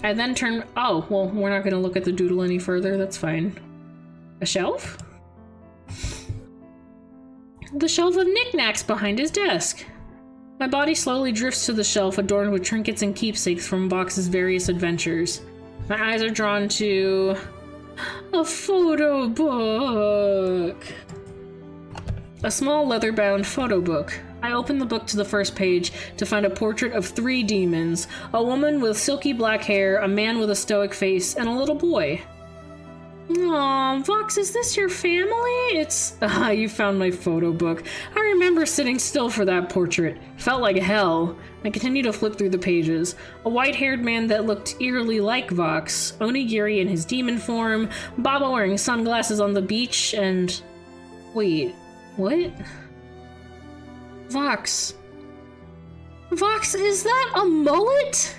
I then turn... Oh, well, we're not going to look at the doodle any further. That's fine. A shelf? The shelf of knickknacks behind his desk. My body slowly drifts to the shelf adorned with trinkets and keepsakes from Vox's various adventures. My eyes are drawn to... a photo book. A small leather-bound photo book. I open the book to the first page to find a portrait of 3 demons, a woman with silky black hair, a man with a stoic face, and a little boy. Aw, Vox, is this your family? It's... you found my photo book. I remember sitting still for that portrait. Felt like hell. I continue to flip through the pages. A white-haired man that looked eerily like Vox, Onigiri in his demon form, Baba wearing sunglasses on the beach, and... Wait, what? Vox. Vox, is that a mullet?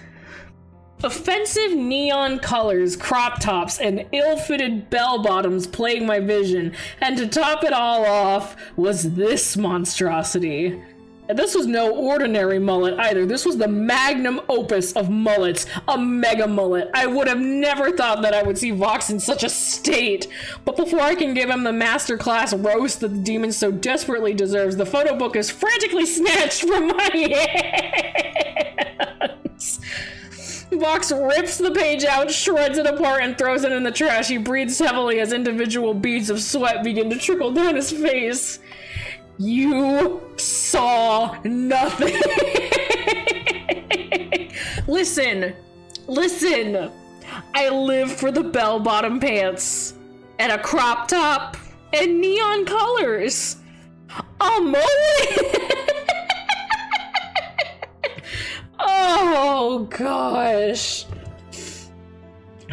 Offensive neon colors, crop tops, and ill-fitted bell-bottoms plagued my vision, and to top it all off was this monstrosity. And this was no ordinary mullet either. This was the magnum opus of mullets, a mega mullet. I would have never thought that I would see Vox in such a state. But before I can give him the masterclass roast that the demon so desperately deserves, the photo book is frantically snatched from my hands. Vox rips the page out, shreds it apart, and throws it in the trash. He breathes heavily as individual beads of sweat begin to trickle down his face. You saw nothing. Listen. I live for the bell-bottom pants and a crop top and neon colors. A mullet. Oh gosh.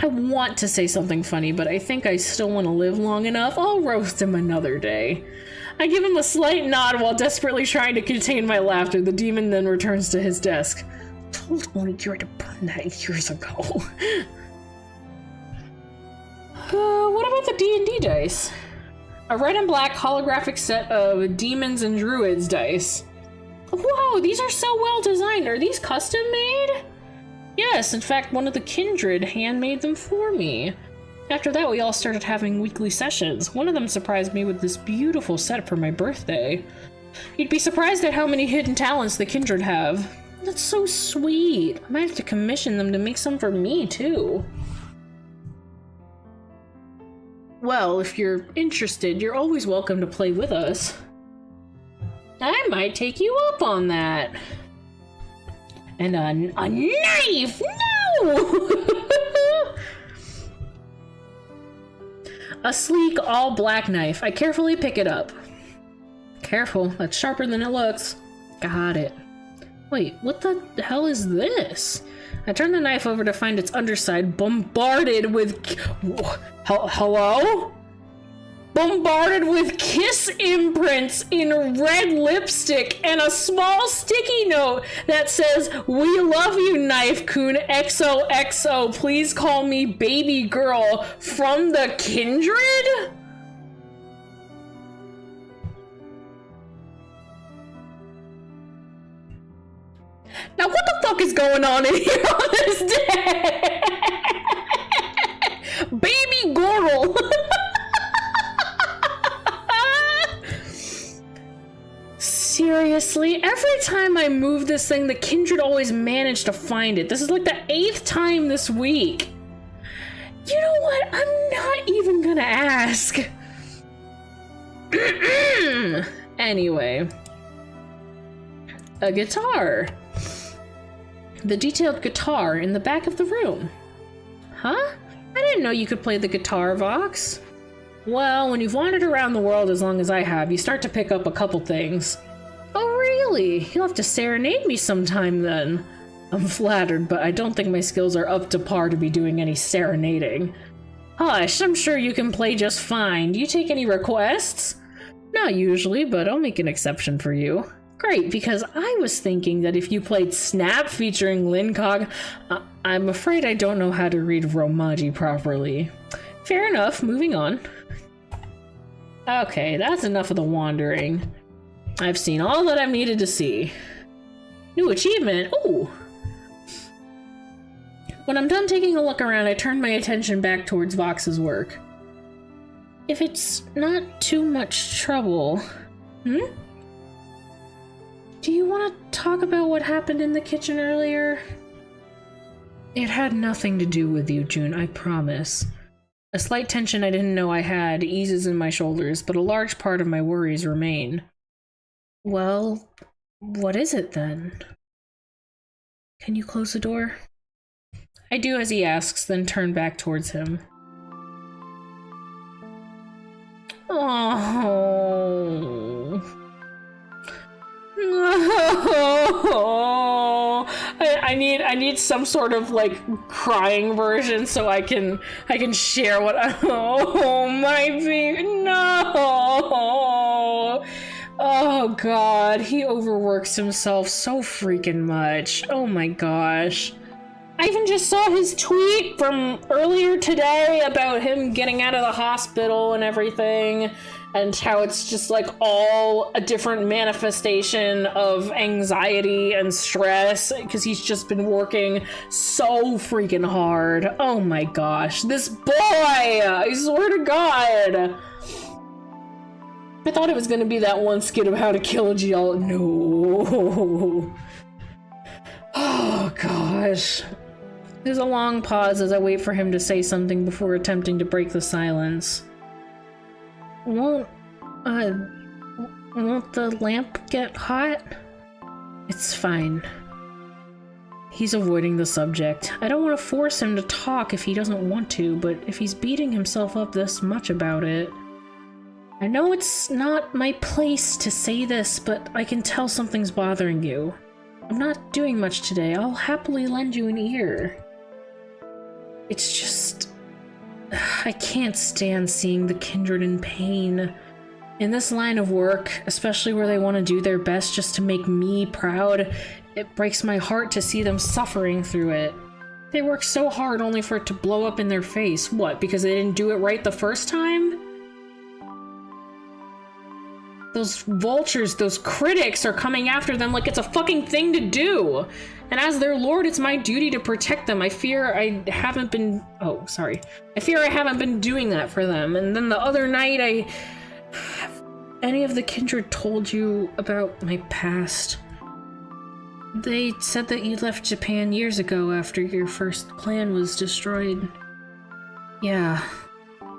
I want to say something funny, but I think I still want to live long enough. I'll roast him another day. I give him a slight nod while desperately trying to contain my laughter. The demon then returns to his desk. I told Monkee to burn that years ago. What about the D&D dice? A red and black holographic set of demons and druids dice. Whoa, these are so well designed. Are these custom made? Yes, in fact, one of the kindred handmade them for me. After that, we all started having weekly sessions. One of them surprised me with this beautiful set for my birthday. You'd be surprised at how many hidden talents the kindred have. That's so sweet. I might have to commission them to make some for me, too. Well, if you're interested, you're always welcome to play with us. I might take you up on that. And a knife! No! A sleek, all-black knife. I carefully pick it up. Careful, that's sharper than it looks. Got it. Wait, what the hell is this? I turn the knife over to find its underside bombarded with... Hello? Bombarded with kiss imprints in red lipstick and a small sticky note that says, "We love you, Knife-kun, XOXO. Please call me baby girl," from the kindred? Now what the fuck is going on in here on this day? Baby girl. Seriously, every time I move this thing, the kindred always manage to find it. This is like the 8th time this week. You know what? I'm not even gonna ask. Anyway. A guitar. The detailed guitar in the back of the room. Huh? I didn't know you could play the guitar, Vox. Well, when you've wandered around the world as long as I have, you start to pick up a couple things. Oh, really? You'll have to serenade me sometime then. I'm flattered, but I don't think my skills are up to par to be doing any serenading. Hush, I'm sure you can play just fine. Do you take any requests? Not usually, but I'll make an exception for you. Great, because I was thinking that if you played Snap featuring Lincog, I'm afraid I don't know how to read Romaji properly. Fair enough, moving on. Okay, that's enough of the wandering. I've seen all that I've needed to see. New achievement, ooh! When I'm done taking a look around, I turn my attention back towards Vox's work. If it's not too much trouble... Do you want to talk about what happened in the kitchen earlier? It had nothing to do with you, June, I promise. A slight tension I didn't know I had eases in my shoulders, but a large part of my worries remain. Well, what is it then? Can you close the door? I do as he asks, then turn back towards him. Oh. No. I need some sort of like crying version so I can share what oh my baby, no. Oh god, he overworks himself so freaking much. Oh my gosh. I even just saw his tweet from earlier today about him getting out of the hospital and everything, and how it's just like all a different manifestation of anxiety and stress because he's just been working so freaking hard. Oh my gosh, this boy! I swear to God! I thought it was gonna be that one skit of how to kill a GL. No. Oh gosh. There's a long pause as I wait for him to say something before attempting to break the silence. Won't the lamp get hot? It's fine. He's avoiding the subject. I don't want to force him to talk if he doesn't want to, but if he's beating himself up this much about it... I know it's not my place to say this, but I can tell something's bothering you. I'm not doing much today. I'll happily lend you an ear. It's just... I can't stand seeing the kindred in pain. In this line of work, especially where they want to do their best just to make me proud, it breaks my heart to see them suffering through it. They work so hard only for it to blow up in their face. What, because they didn't do it right the first time? Those vultures, those critics are coming after them like it's a fucking thing to do. And as their lord, it's my duty to protect them. I fear I haven't been... Oh, sorry. I fear I haven't been doing that for them. And then the other night, Have any of the kindred told you about my past? They said that you left Japan years ago after your first clan was destroyed. Yeah.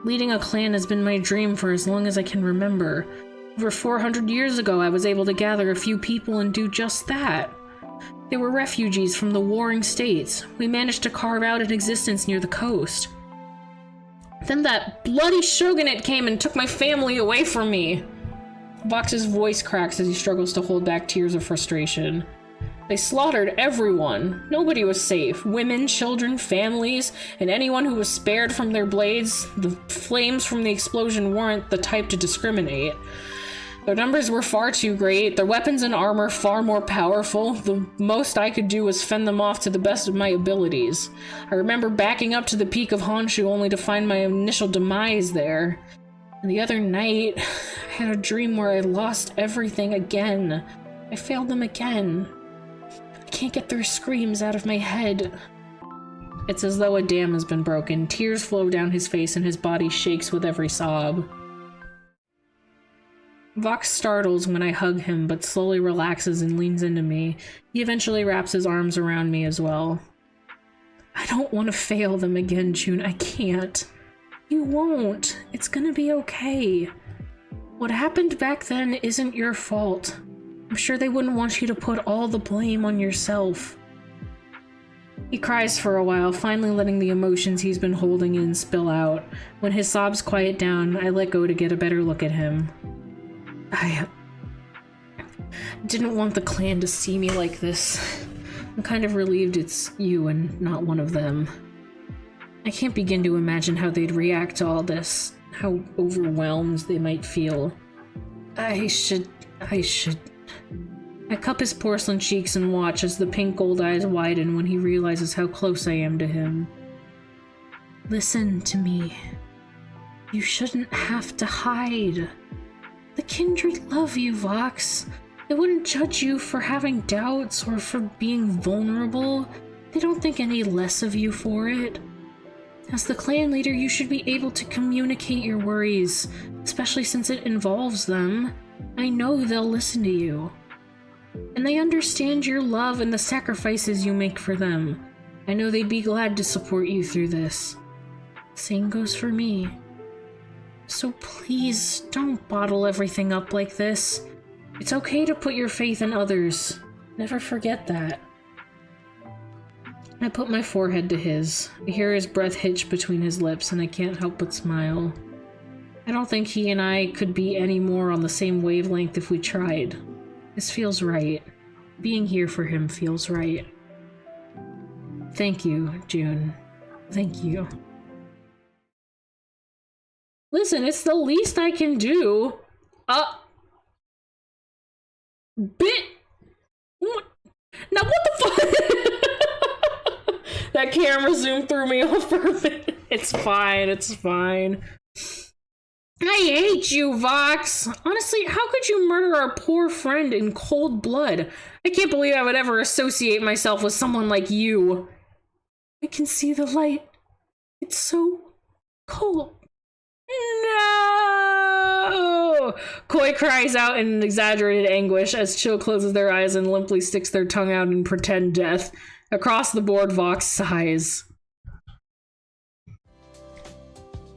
Leading a clan has been my dream for as long as I can remember. Over 400 years ago, I was able to gather a few people and do just that. They were refugees from the warring states. We managed to carve out an existence near the coast. Then that bloody shogunate came and took my family away from me. Vox's voice cracks as he struggles to hold back tears of frustration. They slaughtered everyone. Nobody was safe. Women, children, families, and anyone who was spared from their blades. The flames from the explosion weren't the type to discriminate. Their numbers were far too great, their weapons and armor far more powerful. The most I could do was fend them off to the best of my abilities. I remember backing up to the peak of Honshu only to find my initial demise there. And the other night, I had a dream where I lost everything again. I failed them again. I can't get their screams out of my head. It's as though a dam has been broken. Tears flow down his face and his body shakes with every sob. Vox startles when I hug him, but slowly relaxes and leans into me. He eventually wraps his arms around me as well. I don't want to fail them again, June. I can't. You won't. It's gonna be okay. What happened back then isn't your fault. I'm sure they wouldn't want you to put all the blame on yourself. He cries for a while, finally letting the emotions he's been holding in spill out. When his sobs quiet down, I let go to get a better look at him. I didn't want the clan to see me like this. I'm kind of relieved it's you and not one of them. I can't begin to imagine how they'd react to all this, how overwhelmed they might feel. I should... I cup his porcelain cheeks and watch as the pink gold eyes widen when he realizes how close I am to him. Listen to me. You shouldn't have to hide. The kindred love you, Vox. They wouldn't judge you for having doubts or for being vulnerable. They don't think any less of you for it. As the clan leader, you should be able to communicate your worries, especially since it involves them. I know they'll listen to you. And they understand your love and the sacrifices you make for them. I know they'd be glad to support you through this. Same goes for me. So please, don't bottle everything up like this. It's okay to put your faith in others. Never forget that. I put my forehead to his. I hear his breath hitch between his lips, and I can't help but smile. I don't think he and I could be any more on the same wavelength if we tried. This feels right. Being here for him feels right. Thank you, June. Thank you. Listen, it's the least I can do. What? Now what the fuck? That camera zoomed through me off for a minute. It's fine, it's fine. I hate you, Vox. Honestly, how could you murder our poor friend in cold blood? I can't believe I would ever associate myself with someone like you. I can see the light. It's so cold. No! Koi cries out in exaggerated anguish as Chill closes their eyes and limply sticks their tongue out in pretend death. Across the board, Vox sighs.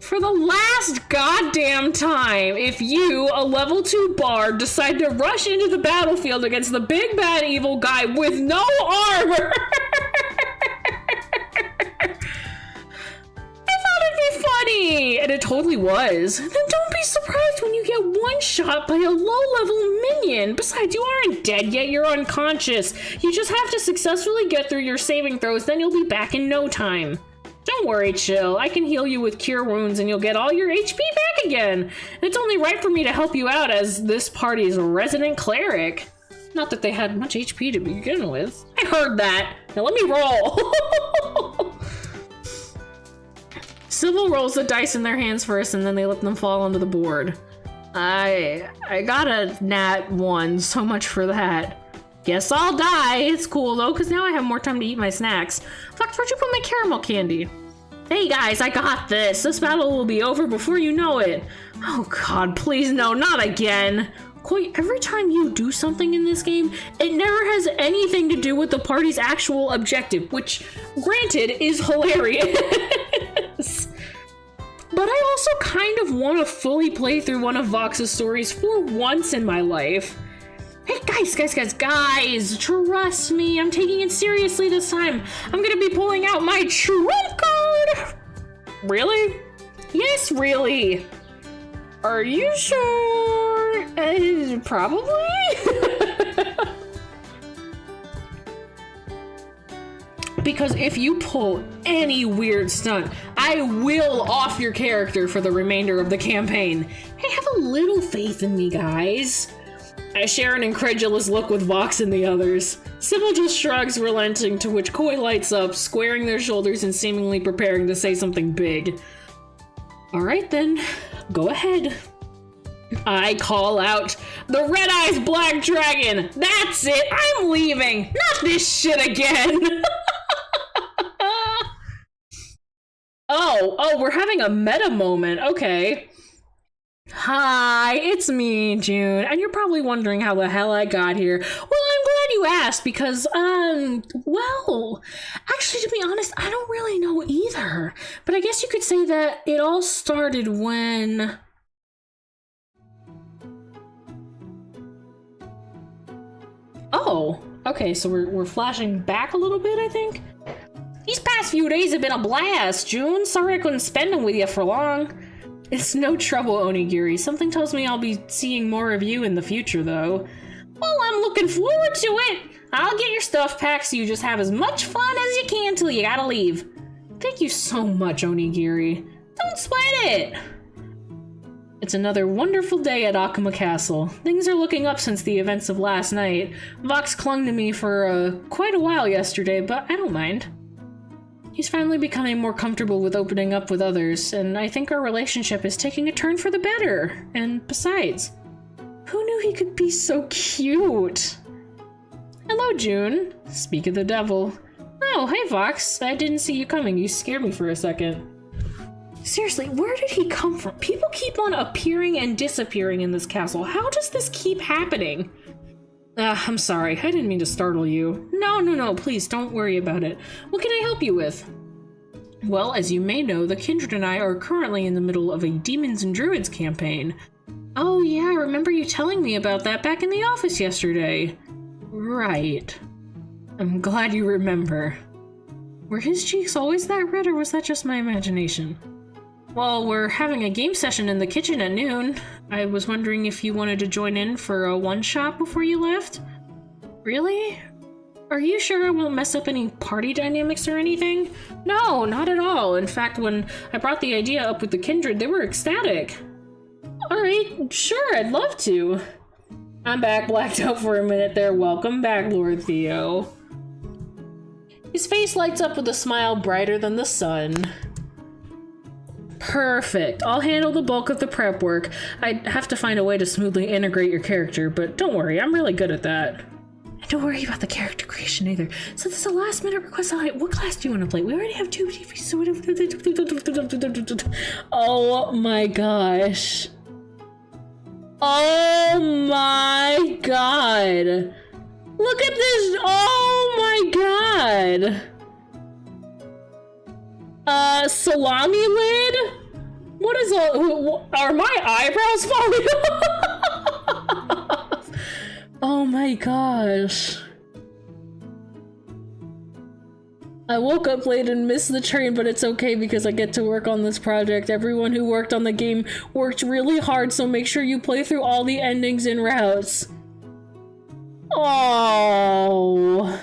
For the last goddamn time, if you, a level 2 bard, decide to rush into the battlefield against the big bad evil guy with no armor... funny, and it totally was. Then don't be surprised when you get one-shot by a low-level minion. Besides, you aren't dead yet, you're unconscious. You just have to successfully get through your saving throws, then you'll be back in no time. Don't worry, chill. I can heal you with cure wounds and you'll get all your HP back again. And it's only right for me to help you out as this party's resident cleric. Not that they had much HP to begin with. I heard that. Now let me roll. Sybil rolls the dice in their hands first and then they let them fall onto the board. I got a nat 1, so much for that. Guess I'll die. It's cool though, because now I have more time to eat my snacks. Fox, where'd you put my caramel candy? Hey guys, I got this. This battle will be over before you know it. Oh god, please no, not again. Koi, every time you do something in this game, it never has anything to do with the party's actual objective, which, granted, is hilarious. But I also kind of want to fully play through one of Vox's stories for once in my life. Hey guys, trust me, I'm taking it seriously this time. I'm gonna be pulling out my trump card! Really? Yes, really. Are you sure? Probably? Because if you pull any weird stunt, I will off your character for the remainder of the campaign. Hey, have a little faith in me, guys. I share an incredulous look with Vox and the others. Sybil just shrugs, relenting, to which Koi lights up, squaring their shoulders and seemingly preparing to say something big. Alright then, go ahead. I call out, the Red Eyes Black Dragon! That's it! I'm leaving! Not this shit again! Oh, we're having a meta moment, okay. Hi, it's me, June, and you're probably wondering how the hell I got here. Well, I'm glad you asked because, well, actually, to be honest, I don't really know either. But I guess you could say that it all started when... Oh, okay, so we're flashing back a little bit, I think? These past few days have been a blast, June. Sorry I couldn't spend them with you for long. It's no trouble, Onigiri. Something tells me I'll be seeing more of you in the future, though. Well, I'm looking forward to it. I'll get your stuff packed so you just have as much fun as you can till you gotta leave. Thank you so much, Onigiri. Don't sweat it. It's another wonderful day at Akuma Castle. Things are looking up since the events of last night. Vox clung to me for quite a while yesterday, but I don't mind. He's finally becoming more comfortable with opening up with others, and I think our relationship is taking a turn for the better. And besides, who knew he could be so cute? Hello, June. Speak of the devil. Oh, hey, Vox. I didn't see you coming. You scared me for a second. Seriously, where did he come from? People keep on appearing and disappearing in this castle. How does this keep happening? I'm sorry. I didn't mean to startle you. No, please don't worry about it. What can I help you with? Well, as you may know, the Kindred and I are currently in the middle of a Demons and Druids campaign. Oh yeah, I remember you telling me about that back in the office yesterday. Right. I'm glad you remember. Were his cheeks always that red, or was that just my imagination? Well, we're having a game session in the kitchen at noon. I was wondering if you wanted to join in for a one-shot before you left? Really? Are you sure I won't mess up any party dynamics or anything? No, not at all. In fact, when I brought the idea up with the Kindred, they were ecstatic. Alright, sure, I'd love to. I'm back, blacked out for a minute there. Welcome back, Lord Theo. His face lights up with a smile brighter than the sun. Perfect. I'll handle the bulk of the prep work. I'd have to find a way to smoothly integrate your character, but don't worry, I'm really good at that. And don't worry about the character creation either. So this is a last minute request. What class do you want to play? We already have two. Oh my gosh. Oh my god. Look at this. Oh my god. Salami lid? What is all? Are my eyebrows falling off? Oh my gosh. I woke up late and missed the train, but it's okay because I get to work on this project. Everyone who worked on the game worked really hard, so make sure you play through all the endings and routes. Oh.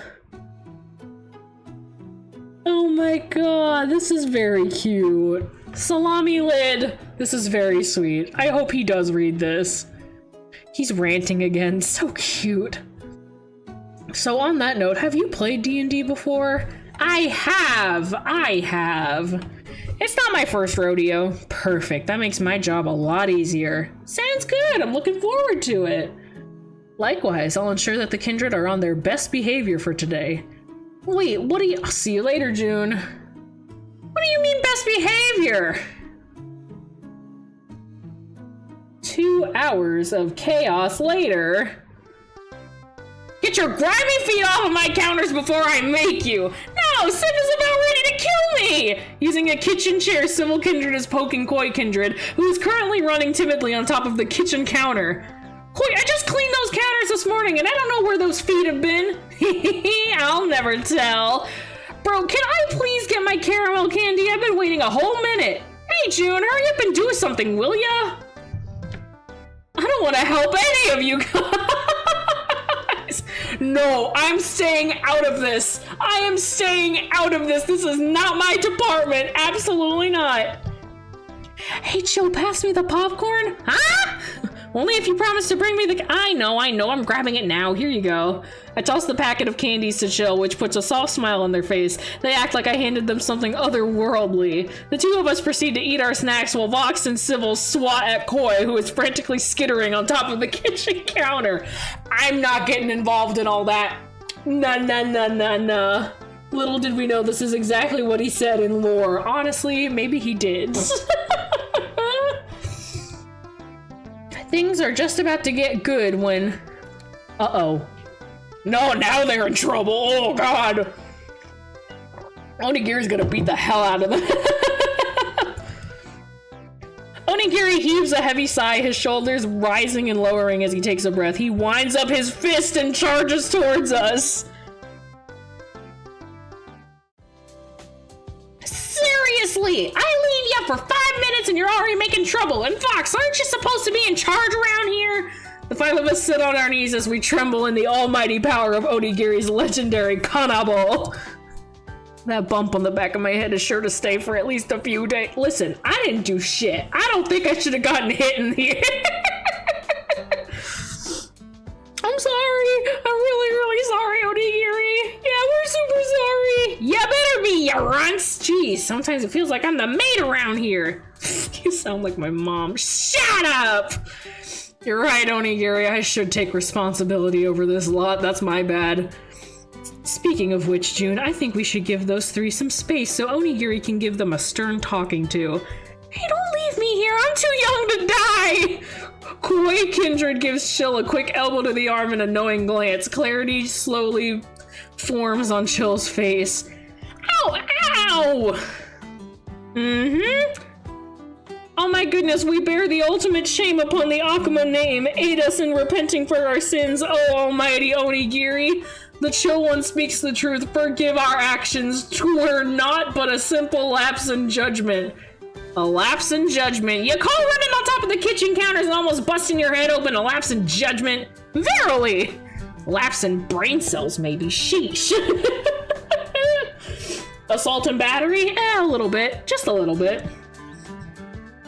Oh my god, this is very cute. Salami lid. This is very sweet. I hope he does read this. He's ranting again. So cute. So on that note, have you played D&D before? I have. It's not my first rodeo. Perfect. That makes my job a lot easier. Sounds good. I'm looking forward to it. Likewise, I'll ensure that the kindred are on their best behavior for today. Wait, what do you— I'll see you later, June. What do you mean best behavior? 2 hours of chaos later. Get your grimy feet off of my counters before I make you! No, Sif is about ready to kill me! Using a kitchen chair, Civil Kindred is poking Koi Kindred, who is currently running timidly on top of the kitchen counter. Koi, I just cleaned those counters this morning and I don't know where those feet have been. I'll never tell. Bro, can I please get my caramel candy? I've been waiting a whole minute. Hey June, hurry up and do something, will ya? I don't want to help any of you guys. No, I'm staying out of this. I am staying out of this. This is not my department. Absolutely not. Hey, Joe, pass me the popcorn. Huh? Only if you promise to bring me the— I know, I'm grabbing it now. Here you go. I toss the packet of candies to Chill, which puts a soft smile on their face. They act like I handed them something otherworldly. The two of us proceed to eat our snacks while Vox and Sybil swat at Koi, who is frantically skittering on top of the kitchen counter. I'm not getting involved in all that. Nah. Little did we know this is exactly what he said in lore. Honestly, maybe he did. Things are just about to get good when— uh-oh. No, now they're in trouble. Oh, God. Onigiri's gonna beat the hell out of them. Onigiri heaves a heavy sigh, his shoulders rising and lowering as he takes a breath. He winds up his fist and charges towards us. Seriously, I leave you for 5 minutes and you're already making trouble. And Fox, aren't you supposed to be in charge around here? The 5 of us sit on our knees as we tremble in the almighty power of Onigiri's legendary Kanabo. That bump on the back of my head is sure to stay for at least a few days. Listen, I didn't do shit. I don't think I should have gotten hit in here. I'm sorry. I'm really sorry, Onigiri. Yeah, we're super sorry. You better be, you runts. Jeez, sometimes it feels like I'm the maid around here. You sound like my mom. Shut up. You're right, Onigiri. I should take responsibility over this lot. That's my bad. Speaking of which, June, I think we should give those 3 some space so Onigiri can give them a stern talking to. Hey, don't leave me here. I'm too young to die. Koi Kindred gives Chill a quick elbow to the arm and a knowing glance. Clarity slowly forms on Chill's face. Ow! Oh my goodness, we bear the ultimate shame upon the Akuma name. Aid us in repenting for our sins, oh almighty Onigiri. The Chill One speaks the truth. Forgive our actions. We're not but a simple lapse in judgment. A lapse in judgment? You call running on top of the kitchen counters and almost busting your head open a lapse in judgment? Verily! Lapse in brain cells, maybe. Sheesh. Assault and battery? A little bit. Just a little bit.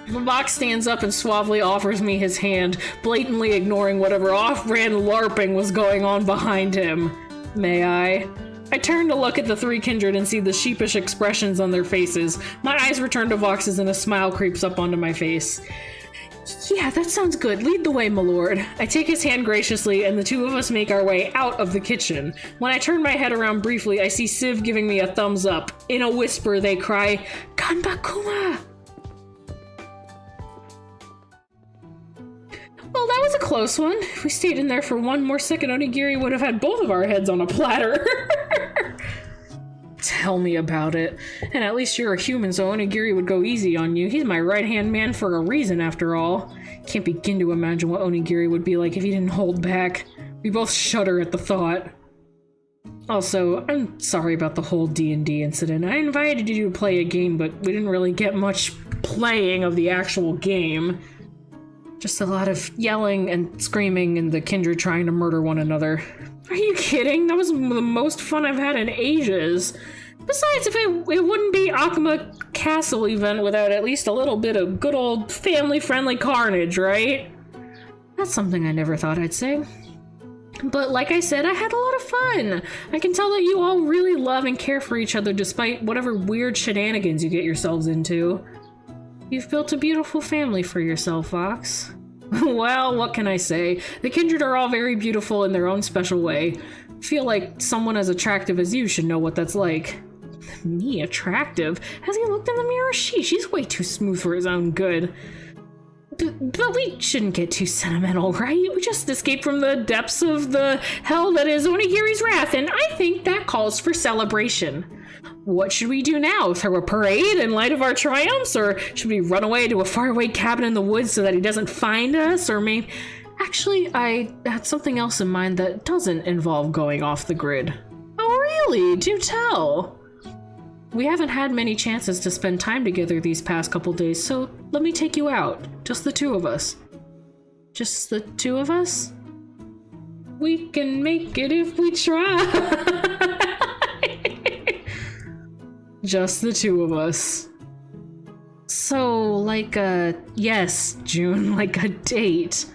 Vox stands up and suavely offers me his hand, blatantly ignoring whatever off-brand LARPing was going on behind him. May I? I turn to look at the 3 kindred and see the sheepish expressions on their faces. My eyes return to Vox's and a smile creeps up onto my face. Yeah, that sounds good. Lead the way, my lord. I take his hand graciously, and the 2 of us make our way out of the kitchen. When I turn my head around briefly, I see Civ giving me a thumbs up. In a whisper, they cry, Kanbakuma! Well, that was a close one. If we stayed in there for 1 more second, Onigiri would have had both of our heads on a platter. Tell me about it. And at least you're a human, so Onigiri would go easy on you. He's my right-hand man for a reason, after all. Can't begin to imagine what Onigiri would be like if he didn't hold back. We both shudder at the thought. Also, I'm sorry about the whole D&D incident. I invited you to play a game, but we didn't really get much playing of the actual game. Just a lot of yelling and screaming and the kindred trying to murder one another. Are you kidding? That was the most fun I've had in ages. Besides, if it wouldn't be Akuma Castle event without at least a little bit of good old family-friendly carnage, right? That's something I never thought I'd say. But like I said, I had a lot of fun. I can tell that you all really love and care for each other despite whatever weird shenanigans you get yourselves into. You've built a beautiful family for yourself, Fox. Well, what can I say? The kindred are all very beautiful in their own special way. I feel like someone as attractive as you should know what that's like. Me attractive? Has he looked in the mirror? She's way too smooth for his own good. But we shouldn't get too sentimental, right? We just escaped from the depths of the hell that is Onigiri's wrath, and I think that calls for celebration. What should we do now? Throw a parade in light of our triumphs? Or should we run away to a faraway cabin in the woods so that he doesn't find us? Or maybe... Actually, I had something else in mind that doesn't involve going off the grid. Oh, really? Do tell. We haven't had many chances to spend time together these past couple days, so let me take you out. Just the two of us. Just the two of us? We can make it if we try. Just the two of us. So, like yes, June, like a date.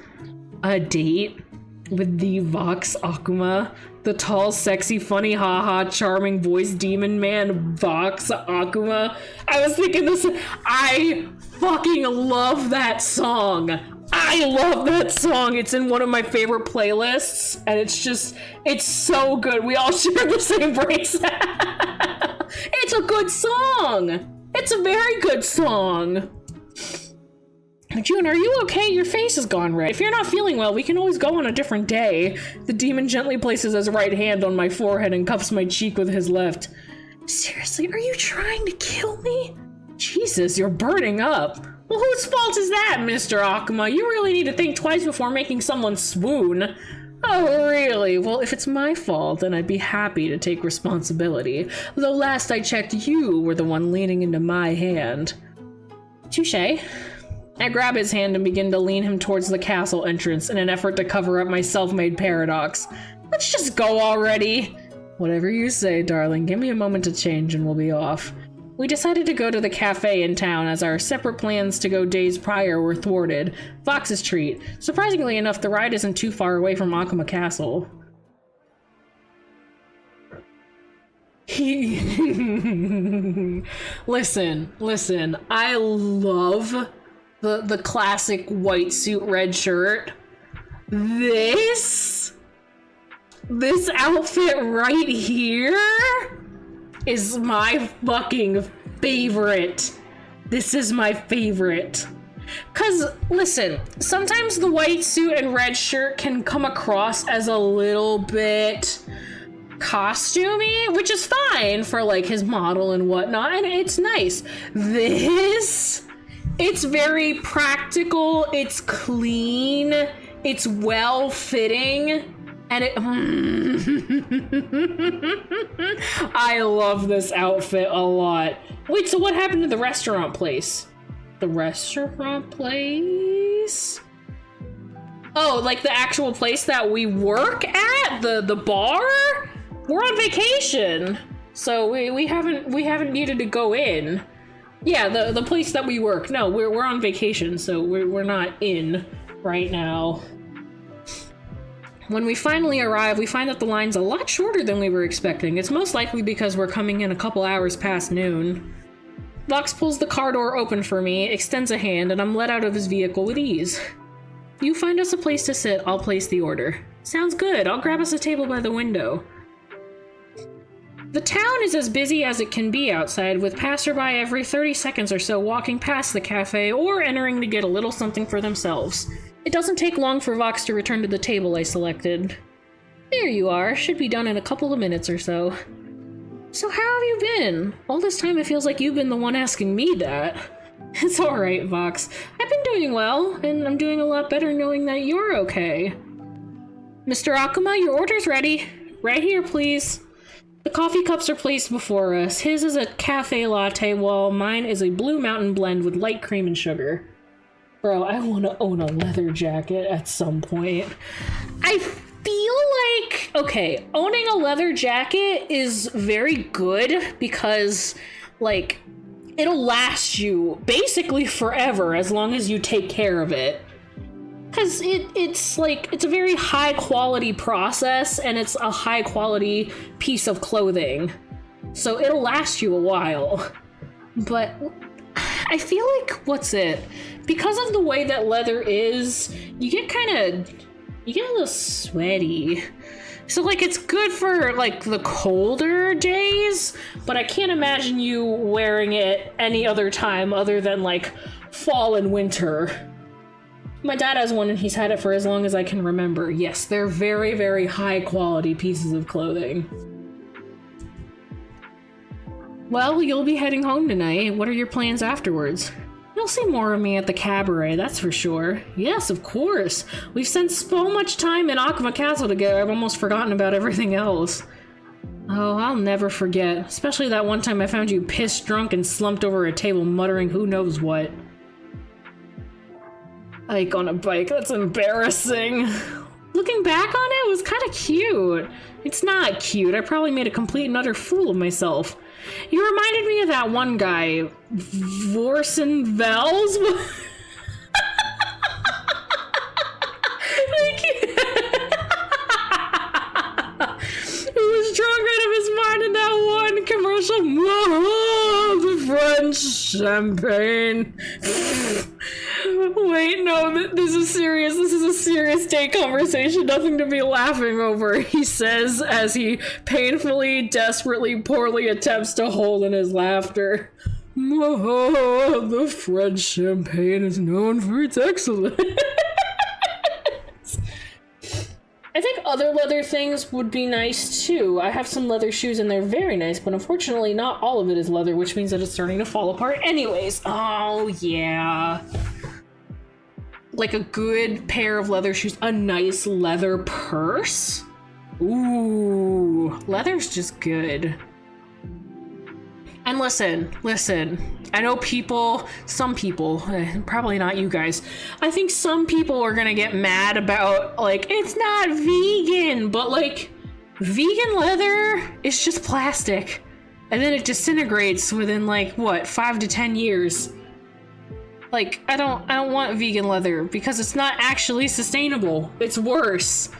A date with the Vox Akuma, the tall, sexy, funny, haha, charming voice demon man, Vox Akuma. I was thinking this, I fucking love that song. I love that song. It's in one of my favorite playlists, and it's so good. We all share the same brace. It's a good song. It's a very good song. June, are you okay? Your face has gone red. If you're not feeling well, we can always go on a different day. The demon gently places his right hand on my forehead and cups my cheek with his left. Seriously, are you trying to kill me? Jesus, you're burning up. Well, whose fault is that, Mr. Akuma? You really need to think twice before making someone swoon. Oh, really? Well, if it's my fault, then I'd be happy to take responsibility. Though last I checked, you were the one leaning into my hand. Touché. I grab his hand and begin to lean him towards the castle entrance in an effort to cover up my self-made paradox. Let's just go already. Whatever you say, darling. Give me a moment to change and we'll be off. We decided to go to the cafe in town as our separate plans to go days prior were thwarted. Fox's treat. Surprisingly enough, the ride isn't too far away from Akuma Castle. Listen. I love the classic white suit, red shirt. This outfit right here is my fucking favorite. This is my favorite. Cause listen, sometimes the white suit and red shirt can come across as a little bit costumey, which is fine for like his model and whatnot, and it's nice. It's very practical, it's clean, it's well fitting, and I love this outfit a lot. Wait, so what happened to the restaurant place? The restaurant place? Oh, like the actual place that we work at? The bar? We're on vacation. So we haven't needed to go in. Yeah, the place that we work. No, we're on vacation, so we're not in right now. When we finally arrive, we find that the line's a lot shorter than we were expecting. It's most likely because we're coming in a couple hours past noon. Vox pulls the car door open for me, extends a hand, and I'm let out of his vehicle with ease. You find us a place to sit, I'll place the order. Sounds good, I'll grab us a table by the window. The town is as busy as it can be outside, with passerby every 30 seconds or so walking past the cafe or entering to get a little something for themselves. It doesn't take long for Vox to return to the table I selected. There you are, should be done in a couple of minutes or so. So how have you been? All this time it feels like you've been the one asking me that. It's alright, Vox. I've been doing well, and I'm doing a lot better knowing that you're okay. Mr. Akuma, your order's ready. Right here, please. The coffee cups are placed before us. His is a cafe latte, while mine is a Blue Mountain blend with light cream and sugar. Bro, I want to own a leather jacket at some point. I feel like okay, owning a leather jacket is very good because, like, it'll last you basically forever as long as you take care of it. Because it's a very high quality process and it's a high quality piece of clothing. So it'll last you a while. But I feel like, because of the way that leather is, you get a little sweaty. So, like, it's good for, like, the colder days, but I can't imagine you wearing it any other time other than, like, fall and winter. My dad has one and he's had it for as long as I can remember. Yes, they're very, very high quality pieces of clothing. Well, you'll be heading home tonight. What are your plans afterwards? You'll see more of me at the cabaret, that's for sure. Yes, of course. We've spent so much time in Akuma Castle together, I've almost forgotten about everything else. Oh, I'll never forget. Especially that one time I found you pissed drunk and slumped over a table muttering who knows what. Ike on a bike, that's embarrassing. Looking back on it, it was kind of cute. It's not cute, I probably made a complete and utter fool of myself. You reminded me of that one guy, Vorsen Vels? He was drunk out of his mind in that one commercial. Whoa, the French champagne. Wait, no, this is serious. This is a serious date conversation. Nothing to be laughing over, he says as he painfully, desperately, poorly attempts to hold in his laughter. Oh, the French champagne is known for its excellence. I think other leather things would be nice too. I have some leather shoes and they're very nice, but unfortunately not all of it is leather, which means that it's starting to fall apart anyways. Oh, yeah. Like a good pair of leather shoes, a nice leather purse. Ooh, leather's just good. And listen, I know some people, probably not you guys, I think some people are gonna get mad about, like, it's not vegan, but, like, vegan leather is just plastic. And then it disintegrates within, like, what, 5 to 10 years. Like, I don't want vegan leather because it's not actually sustainable. It's worse.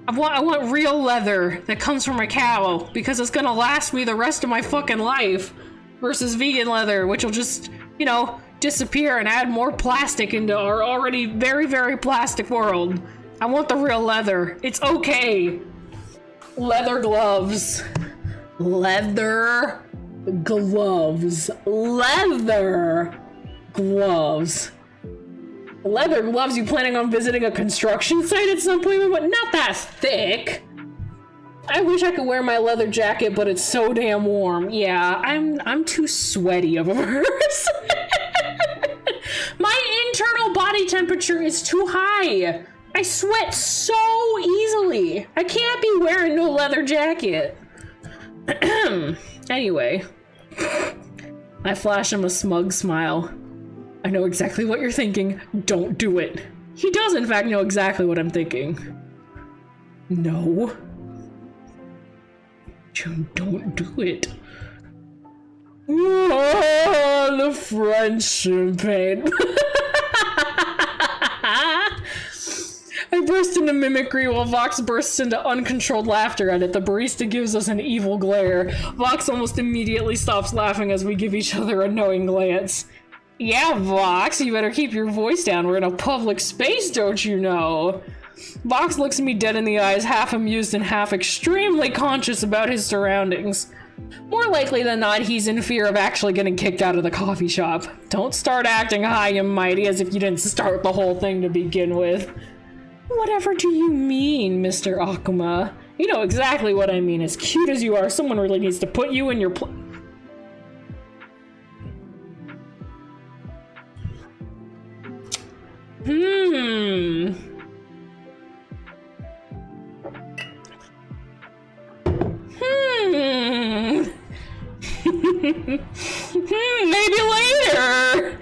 I want real leather that comes from a cow because it's gonna last me the rest of my fucking life versus vegan leather, which will just, you know, disappear and add more plastic into our already very, very plastic world. I want the real leather. It's okay. Leather gloves. Leather gloves. Leather gloves. Leather gloves? You planning on visiting a construction site at some point? But not that thick. I wish I could wear my leather jacket, but it's so damn warm. Yeah, I'm too sweaty of a person. My internal body temperature is too high. I sweat so easily. I can't be wearing no leather jacket. Anyway, I flash him a smug smile. I know exactly what you're thinking. Don't do it. He does, in fact, know exactly what I'm thinking. No. Don't do it. Oh, the French champagne. I burst into mimicry while Vox bursts into uncontrolled laughter at it. The barista gives us an evil glare. Vox almost immediately stops laughing as we give each other a knowing glance. Yeah, Vox, you better keep your voice down. We're in a public space, don't you know? Vox looks me dead in the eyes, half amused and half extremely conscious about his surroundings. More likely than not, he's in fear of actually getting kicked out of the coffee shop. Don't start acting high and mighty as if you didn't start the whole thing to begin with. Whatever do you mean, Mr. Akuma? You know exactly what I mean. As cute as you are, someone really needs to put you in your place. Maybe later.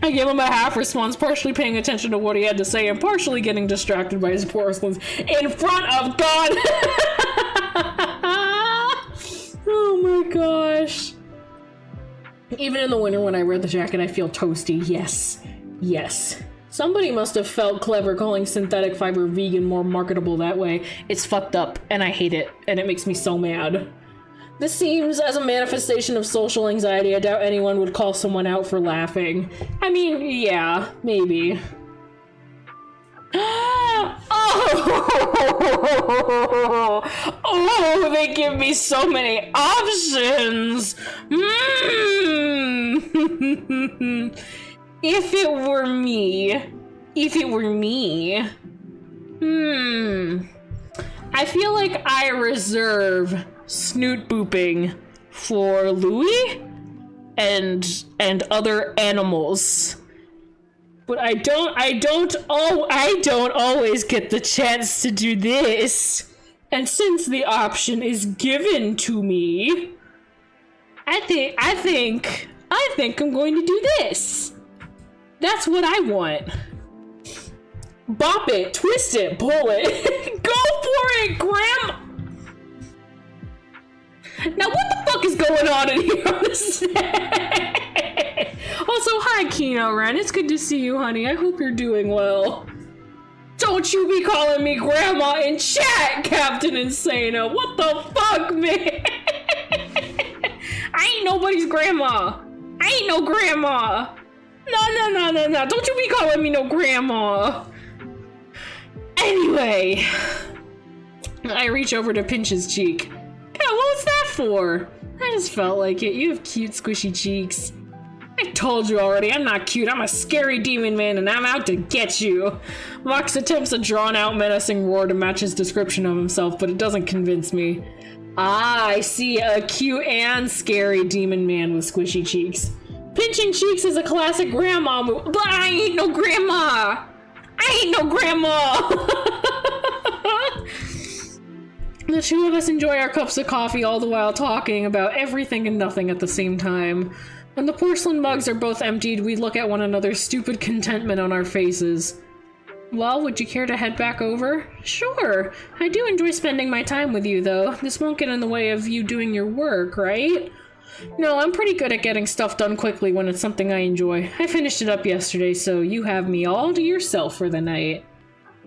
I gave him a half response, partially paying attention to what he had to say and partially getting distracted by his porcelains in front of God. Oh my gosh. Even in the winter when I wear the jacket, I feel toasty. Yes. Yes. Somebody must have felt clever calling synthetic fiber vegan more marketable that way. It's fucked up, and I hate it, and it makes me so mad. This seems as a manifestation of social anxiety. I doubt anyone would call someone out for laughing. I mean, yeah, maybe. Oh, they give me so many options. If it were me, I feel like I reserve snoot booping for Louis and other animals. But I don't always get the chance to do this. And since the option is given to me, I think I'm going to do this. That's what I want. Bop it, twist it, pull it. Go for it, Grandma! Now what the fuck is going on in here on this set? Also, hi Kino Ren, it's good to see you, honey. I hope you're doing well. Don't you be calling me Grandma in chat, Captain Insano. What the fuck, man? I ain't nobody's grandma. I ain't no grandma. No. Don't you be calling me no grandma. Anyway, I reach over to pinch his cheek. Yeah, what was that for? I just felt like it. You have cute, squishy cheeks. I told you already, I'm not cute. I'm a scary demon man, and I'm out to get you. Vox attempts a drawn-out, menacing roar to match his description of himself, but it doesn't convince me. Ah, I see a cute and scary demon man with squishy cheeks. Pinching cheeks is a classic grandma move, but I ain't no grandma. I ain't no grandma. The two of us enjoy our cups of coffee all the while talking about everything and nothing at the same time. When the porcelain mugs are both emptied, we look at one another's stupid contentment on our faces. Well, would you care to head back over? Sure. I do enjoy spending my time with you, though. This won't get in the way of you doing your work, right? No, I'm pretty good at getting stuff done quickly when it's something I enjoy. I finished it up yesterday, so you have me all to yourself for the night.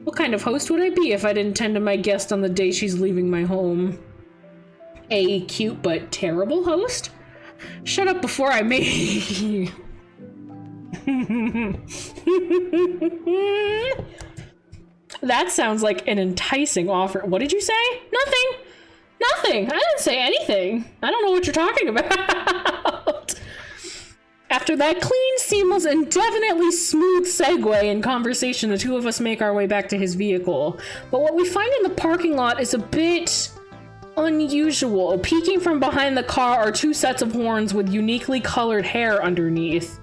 What kind of host would I be if I didn't tend to my guest on the day she's leaving my home? A cute but terrible host? Shut up before I make... That sounds like an enticing offer. What did you say? Nothing. Nothing. I didn't say anything. I don't know what you're talking about. After that clean, seamless, and definitely smooth segue in conversation, the two of us make our way back to his vehicle. But what we find in the parking lot is a bit unusual. Peeking from behind the car are two sets of horns with uniquely colored hair underneath.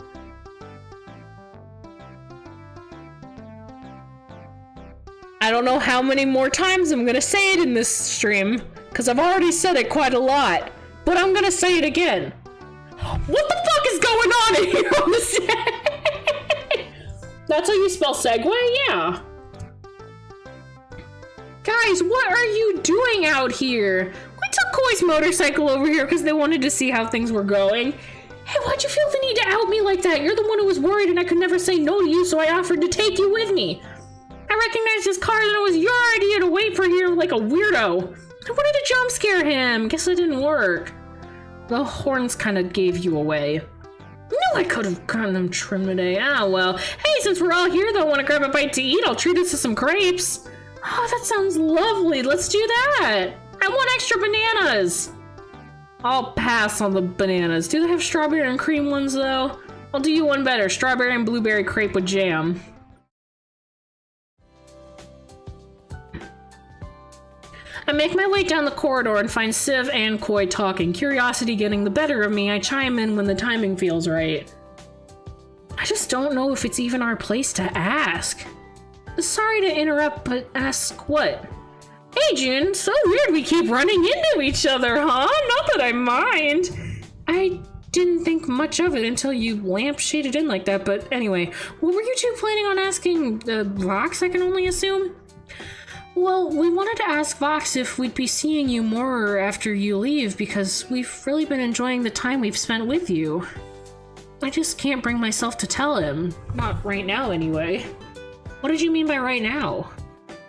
I don't know how many more times I'm gonna say it in this stream, because I've already said it quite a lot, but I'm gonna say it again. What the fuck is going on in here on the set? That's how you spell segue? Yeah. Guys, what are you doing out here? We took Koi's motorcycle over here because they wanted to see how things were going. Hey, why'd you feel the need to out me like that? You're the one who was worried and I could never say no to you, so I offered to take you with me. I recognized his car and it was your idea to wait for here like a weirdo. I wanted to jump scare him. Guess it didn't work. The horns kind of gave you away. Knew I could have gotten them trimmed today. Ah, well. Hey, since we're all here though, want to grab a bite to eat? I'll treat us to some crepes. Oh, that sounds lovely. Let's do that. I want extra bananas. I'll pass on the bananas. Do they have strawberry and cream ones though? I'll do you one better. Strawberry and blueberry crepe with jam. I make my way down the corridor and find Civ and Koi talking. Curiosity getting the better of me, I chime in when the timing feels right. I just don't know if it's even our place to ask. Sorry to interrupt, but ask what? Hey Jun, so weird we keep running into each other, huh? Not that I mind. I didn't think much of it until you lampshaded in like that, but anyway, what were you two planning on asking Vox, I can only assume? Well, we wanted to ask Vox if we'd be seeing you more after you leave, because we've really been enjoying the time we've spent with you. I just can't bring myself to tell him. Not right now, anyway. What did you mean by right now?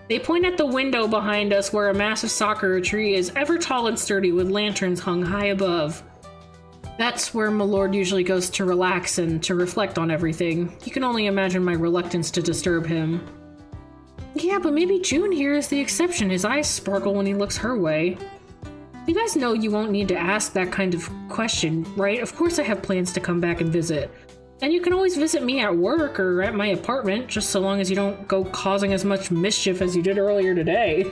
They point at the window behind us where a massive sakura tree is ever tall and sturdy with lanterns hung high above. That's where my lord usually goes to relax and to reflect on everything. You can only imagine my reluctance to disturb him. Yeah, but maybe June here is the exception. His eyes sparkle when he looks her way. You guys know you won't need to ask that kind of question, right? Of course I have plans to come back and visit. And you can always visit me at work or at my apartment, just so long as you don't go causing as much mischief as you did earlier today.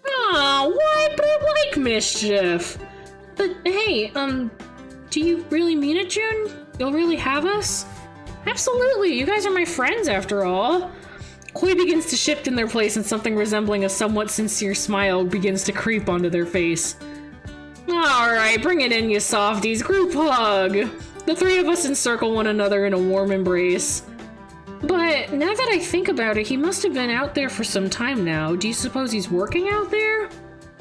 Aw, what? But I like mischief! But hey, do you really mean it, June? You'll really have us? Absolutely, you guys are my friends after all. Koi begins to shift in their place and something resembling a somewhat sincere smile begins to creep onto their face. Alright, bring it in, you softies. Group hug! The three of us encircle one another in a warm embrace. But now that I think about it, he must have been out there for some time now. Do you suppose he's working out there?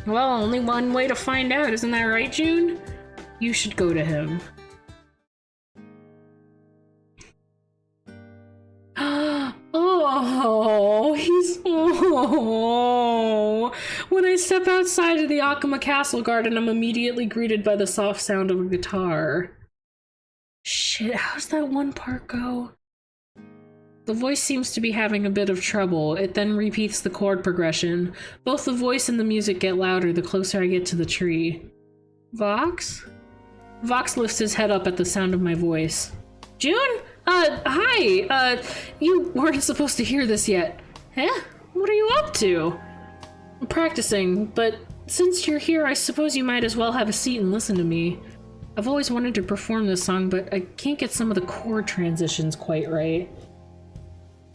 Well, only one way to find out, isn't that right, June? You should go to him. Oh, when I step outside of the Akuma Castle Garden, I'm immediately greeted by the soft sound of a guitar. Shit, how's that one part go? The voice seems to be having a bit of trouble. It then repeats the chord progression. Both the voice and the music get louder the closer I get to the tree. Vox? Vox lifts his head up at the sound of my voice. June? Hi! You weren't supposed to hear this yet. Huh? What are you up to? I'm practicing, but since you're here, I suppose you might as well have a seat and listen to me. I've always wanted to perform this song, but I can't get some of the chord transitions quite right.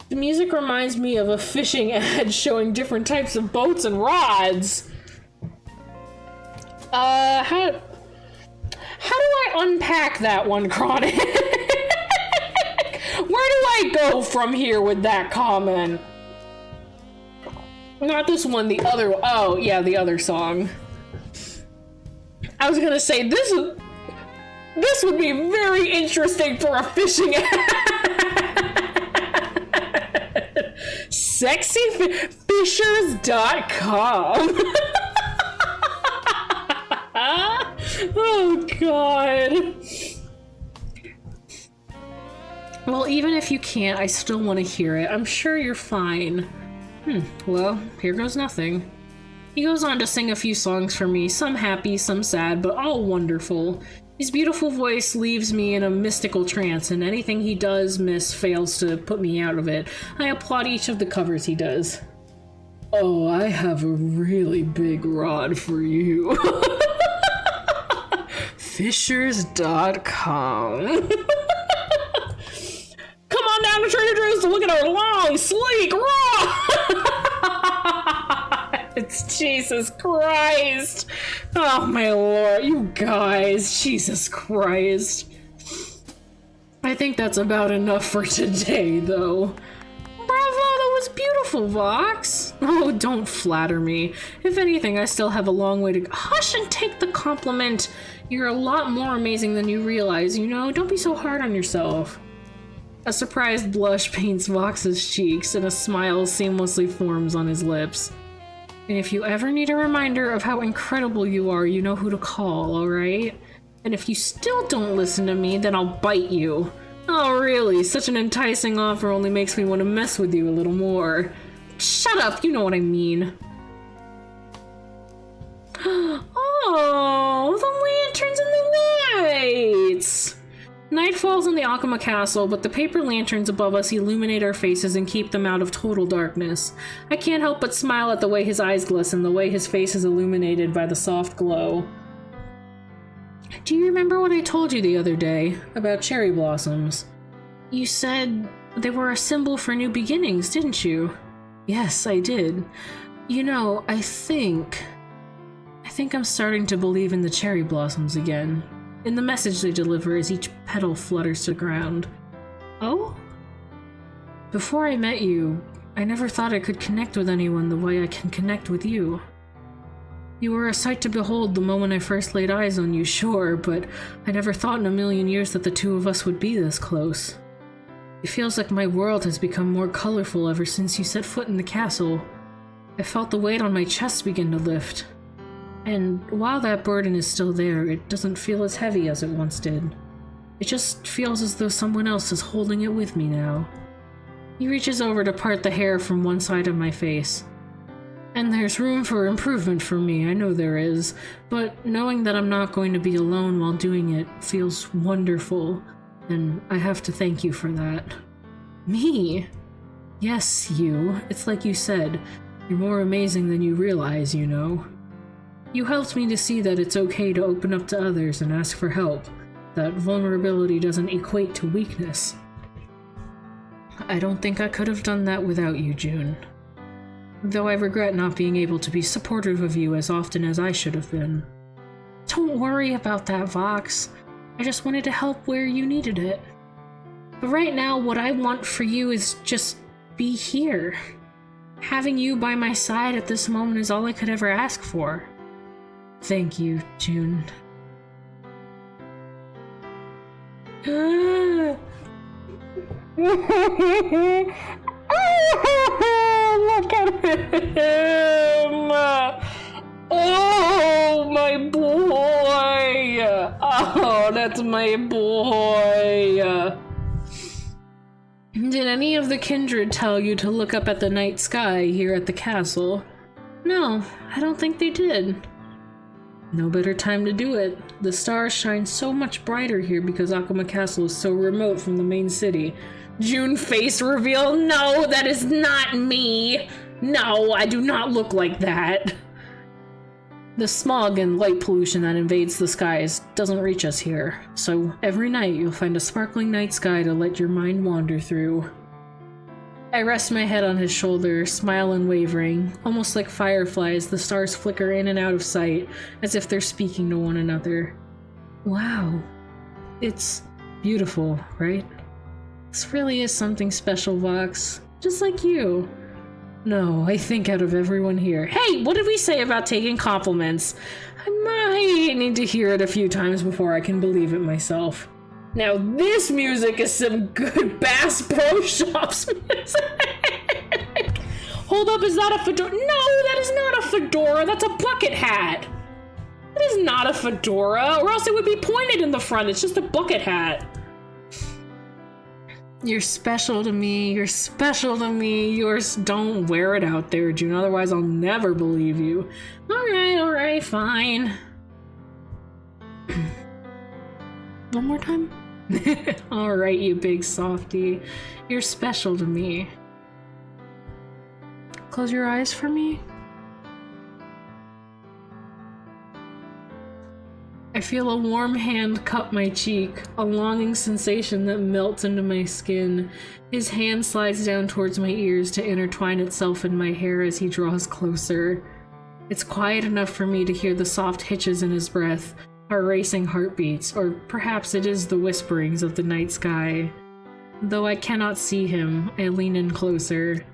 The music reminds me of a fishing ad showing different types of boats and rods. How do I unpack that one, Chronic? Where do I go from here with that comment? Not this one, the other. Oh, yeah, the other song. I was gonna say, this would be very interesting for a fishing ad. Sexyfishers.com. Oh, God. Well, even if you can't, I still want to hear it. I'm sure you're fine. Well, here goes nothing. He goes on to sing a few songs for me, some happy, some sad, but all wonderful. His beautiful voice leaves me in a mystical trance, and anything he does miss fails to put me out of it. I applaud each of the covers he does. Oh, I have a really big rod for you. Fishers.com. Come on down to Trader Joe's to look at our long, sleek rod! It's Jesus Christ. Oh my lord, you guys, Jesus Christ. I think that's about enough for today, though. Bravo, that was beautiful, Vox. Oh, don't flatter me. If anything, I still have a long way to go. Hush and take the compliment. You're a lot more amazing than you realize, you know? Don't be so hard on yourself. A surprised blush paints Vox's cheeks, and a smile seamlessly forms on his lips. And if you ever need a reminder of how incredible you are, you know who to call, alright? And if you still don't listen to me, then I'll bite you. Oh really, such an enticing offer only makes me want to mess with you a little more. Shut up, you know what I mean. Oh, the lanterns and the lights! Night falls on the Akuma Castle, but the paper lanterns above us illuminate our faces and keep them out of total darkness. I can't help but smile at the way his eyes glisten, the way his face is illuminated by the soft glow. Do you remember what I told you the other day about cherry blossoms? You said they were a symbol for new beginnings, didn't you? Yes, I did. You know, I think I'm starting to believe in the cherry blossoms again. in the message they deliver as each petal flutters to the ground. Oh? Before I met you, I never thought I could connect with anyone the way I can connect with you. You were a sight to behold the moment I first laid eyes on you, sure, but I never thought in a million years that the two of us would be this close. It feels like my world has become more colorful ever since you set foot in the castle. I felt the weight on my chest begin to lift. And while that burden is still there, it doesn't feel as heavy as it once did. It just feels as though someone else is holding it with me now. He reaches over to part the hair from one side of my face. And there's room for improvement for me, I know there is, but knowing that I'm not going to be alone while doing it feels wonderful, and I have to thank you for that. Me? Yes, you. It's like you said, you're more amazing than you realize, you know. You helped me to see that it's okay to open up to others and ask for help, that vulnerability doesn't equate to weakness. I don't think I could have done that without you, June. Though I regret not being able to be supportive of you as often as I should have been. Don't worry about that, Vox. I just wanted to help where you needed it. But right now, what I want for you is just be here. Having you by my side at this moment is all I could ever ask for. Thank you, June. Look at him! Oh, my boy! Oh, that's my boy! Did any of the kindred tell you to look up at the night sky here at the castle? No, I don't think they did. No better time to do it. The stars shine so much brighter here because Akuma Castle is so remote from the main city. June face reveal. No, that is not me. No, I do not look like that. The smog and light pollution that invades the skies doesn't reach us here, so every night you'll find a sparkling night sky to let your mind wander through. I rest my head on his shoulder, smile unwavering, almost like fireflies. The stars flicker in and out of sight, as if they're speaking to one another. Wow. It's beautiful, right? This really is something special, Vox. Just like you. No, I think out of everyone here. Hey, what did we say about taking compliments? I might need to hear it a few times before I can believe it myself. Now this music is some good Bass Pro Shops music. Hold up, is that a fedora? No, that is not a fedora. That's a bucket hat. That is not a fedora, or else it would be pointed in the front. It's just a bucket hat. You're special to me. You're special to me. Yours, don't wear it out there, June. Otherwise, I'll never believe you. All right, fine. One more time? All right, you big softy. You're special to me. Close your eyes for me. I feel a warm hand cup my cheek, a longing sensation that melts into my skin. His hand slides down towards my ears to intertwine itself in my hair as he draws closer. It's quiet enough for me to hear the soft hitches in his breath, our racing heartbeats, or perhaps it is the whisperings of the night sky. Though I cannot see him, I lean in closer.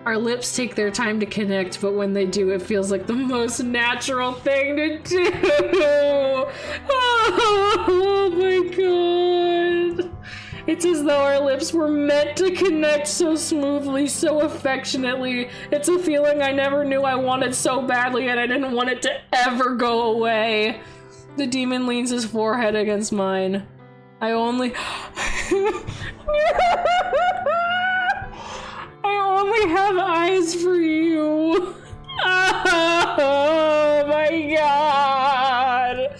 Our lips take their time to connect, but when they do, it feels like the most natural thing to do. Oh my god. It's as though our lips were meant to connect so smoothly, so affectionately. It's a feeling I never knew I wanted so badly, and I didn't want it to ever go away. The demon leans his forehead against mine. I only have eyes for you. Oh my god.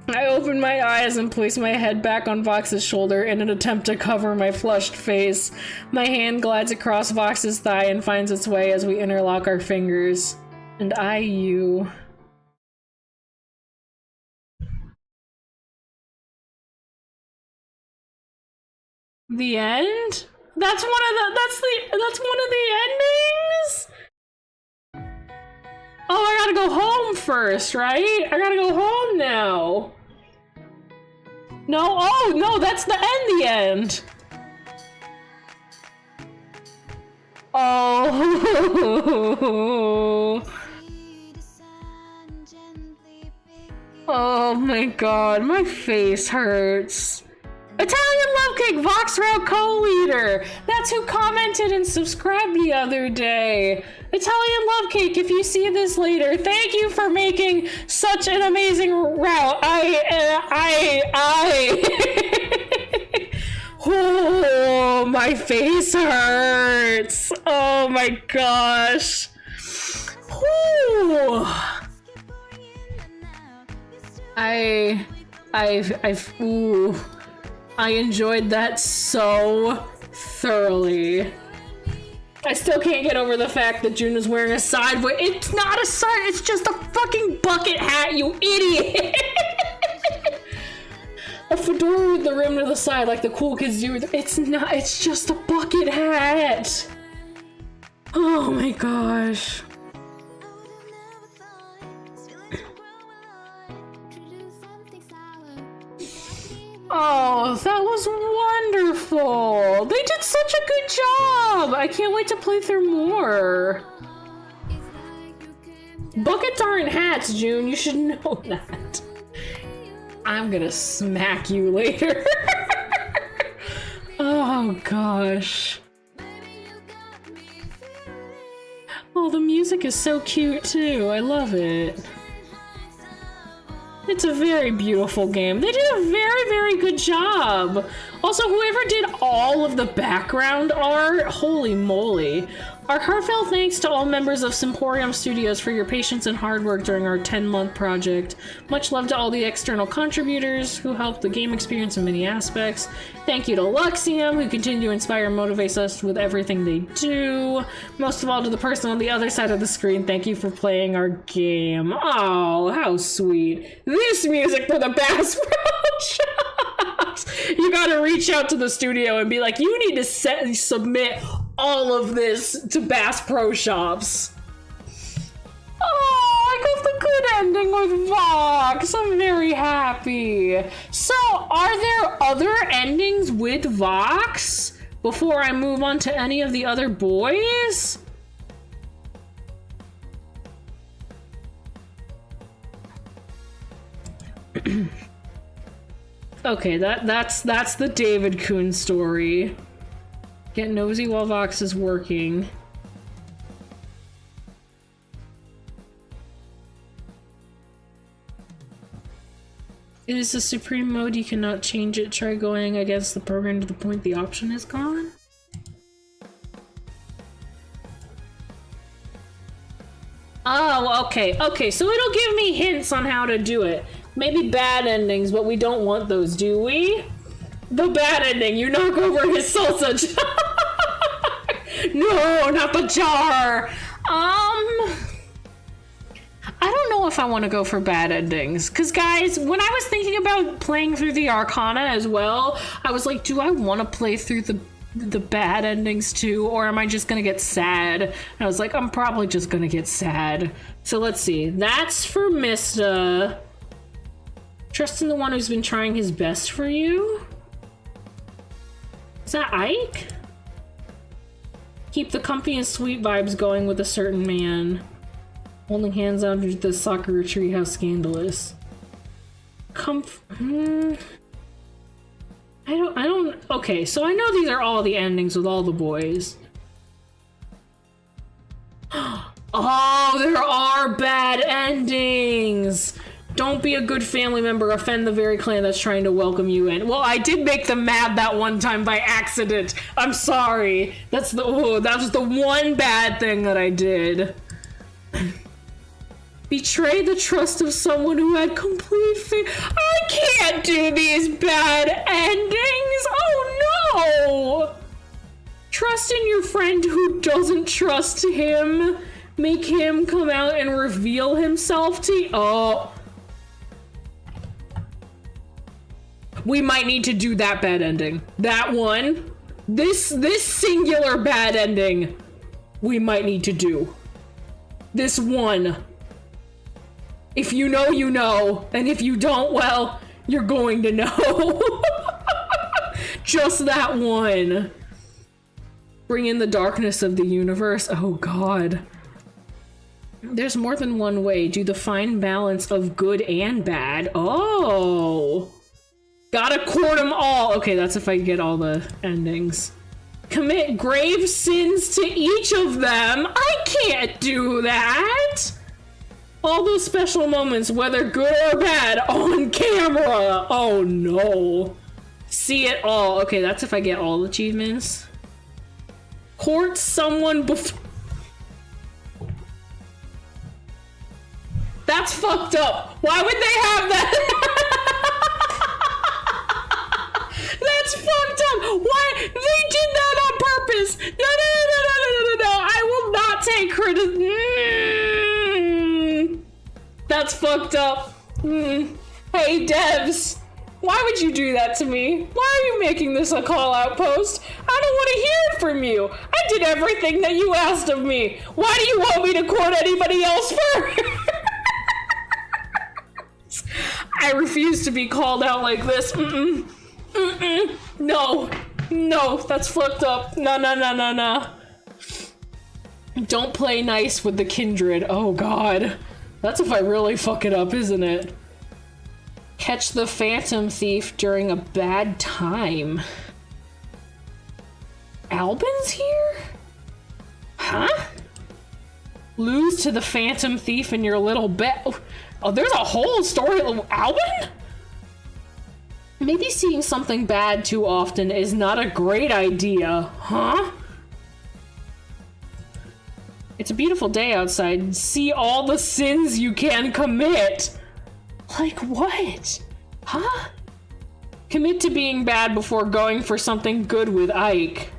I open my eyes and place my head back on Vox's shoulder in an attempt to cover my flushed face. My hand glides across Vox's thigh and finds its way as we interlock our fingers. And I, you. The end? That's one of the endings? Oh, I gotta go home first, right? I gotta go home now. No, oh no, that's the end. Oh. Oh my god, my face hurts. Italian Love Cake, Voxrow co-leader. That's who commented and subscribed the other day. Italian Love Cake, if you see this later, thank you for making such an amazing route. Oh, my face hurts. Oh my gosh. Ooh. I enjoyed that so thoroughly. I still can't get over the fact that June is wearing a side, but it's not a side, it's just a fucking bucket hat, you idiot! A fedora with the rim to the side like the cool kids do. It's not, it's just a bucket hat! Oh my gosh. Oh, that was wonderful! They did such a good job! I can't wait to play through more. Buckets aren't hats, June. You should know that. I'm gonna smack you later. Oh gosh. Oh, the music is so cute too. I love it. It's a very beautiful game. They did a very, very good job. Also, whoever did all of the background art, holy moly. Our heartfelt thanks to all members of Semporium Studios for your patience and hard work during our 10-month project. Much love to all the external contributors who helped the game experience in many aspects. Thank you to Luxium, who continue to inspire and motivate us with everything they do. Most of all to the person on the other side of the screen, thank you for playing our game. Oh, how sweet. This music for the Bass Pro Shops! You gotta reach out to the studio and be like, you need to submit all of this to Bass Pro Shops. Oh, I got the good ending with Vox. I'm very happy. So, are there other endings with Vox before I move on to any of the other boys? Okay, that's the David Kuhn story. Get nosy while Vox is working. It is the supreme mode, you cannot change it. Try going against the program to the point the option is gone. Oh, okay, so it'll give me hints on how to do it. Maybe bad endings, but we don't want those, do we? The bad ending, you knock over his salsa jar. No, not the jar. I don't know if I want to go for bad endings. Because, guys, when I was thinking about playing through the Arcana as well, I was like, do I want to play through the bad endings too? Or am I just going to get sad? And I was like, I'm probably just going to get sad. So let's see. That's for Mista. Trust in the one who's been trying his best for you? Is that Ike? Keep the comfy and sweet vibes going with a certain man. Holding hands under the Sakura treehouse scandalous. I don't, okay, so I know these are all the endings with all the boys. Oh, there are bad endings! Don't be a good family member, offend the very clan that's trying to welcome you in. Well, I did make them mad that one time by accident. I'm sorry. That was the one bad thing that I did. Betray the trust of someone who had complete faith. I can't do these bad endings. Oh no! Trust in your friend who doesn't trust him. Make him come out and reveal himself to you. Oh. We might need to do that bad ending. That one. This singular bad ending. We might need to do. This one. If you know, you know. And if you don't, well, you're going to know. Just that one. Bring in the darkness of the universe. Oh god. There's more than one way. Do the fine balance of good and bad. Oh. Gotta court them all. Okay, that's if I get all the endings. Commit grave sins to each of them. I can't do that. All those special moments, whether good or bad, on camera. Oh no. See it all. Okay, that's if I get all achievements. Court someone before. That's fucked up. Why would they have that? That's fucked up. Why? They did that on purpose. No. I will not take criticism. That's fucked up. Hey, devs. Why would you do that to me? Why are you making this a call-out post? I don't want to hear it from you. I did everything that you asked of me. Why do you want me to court anybody else first? I refuse to be called out like this. No, that's fucked up. No. Don't play nice with the kindred. Oh god. That's if I really fuck it up, isn't it? Catch the phantom thief during a bad time. Albin's here? Huh? Lose to the phantom thief in your little bet. Oh, there's a whole story. Albin? Maybe seeing something bad too often is not a great idea, huh? It's a beautiful day outside. See all the sins you can commit. Like what? Huh? Commit to being bad before going for something good with Ike.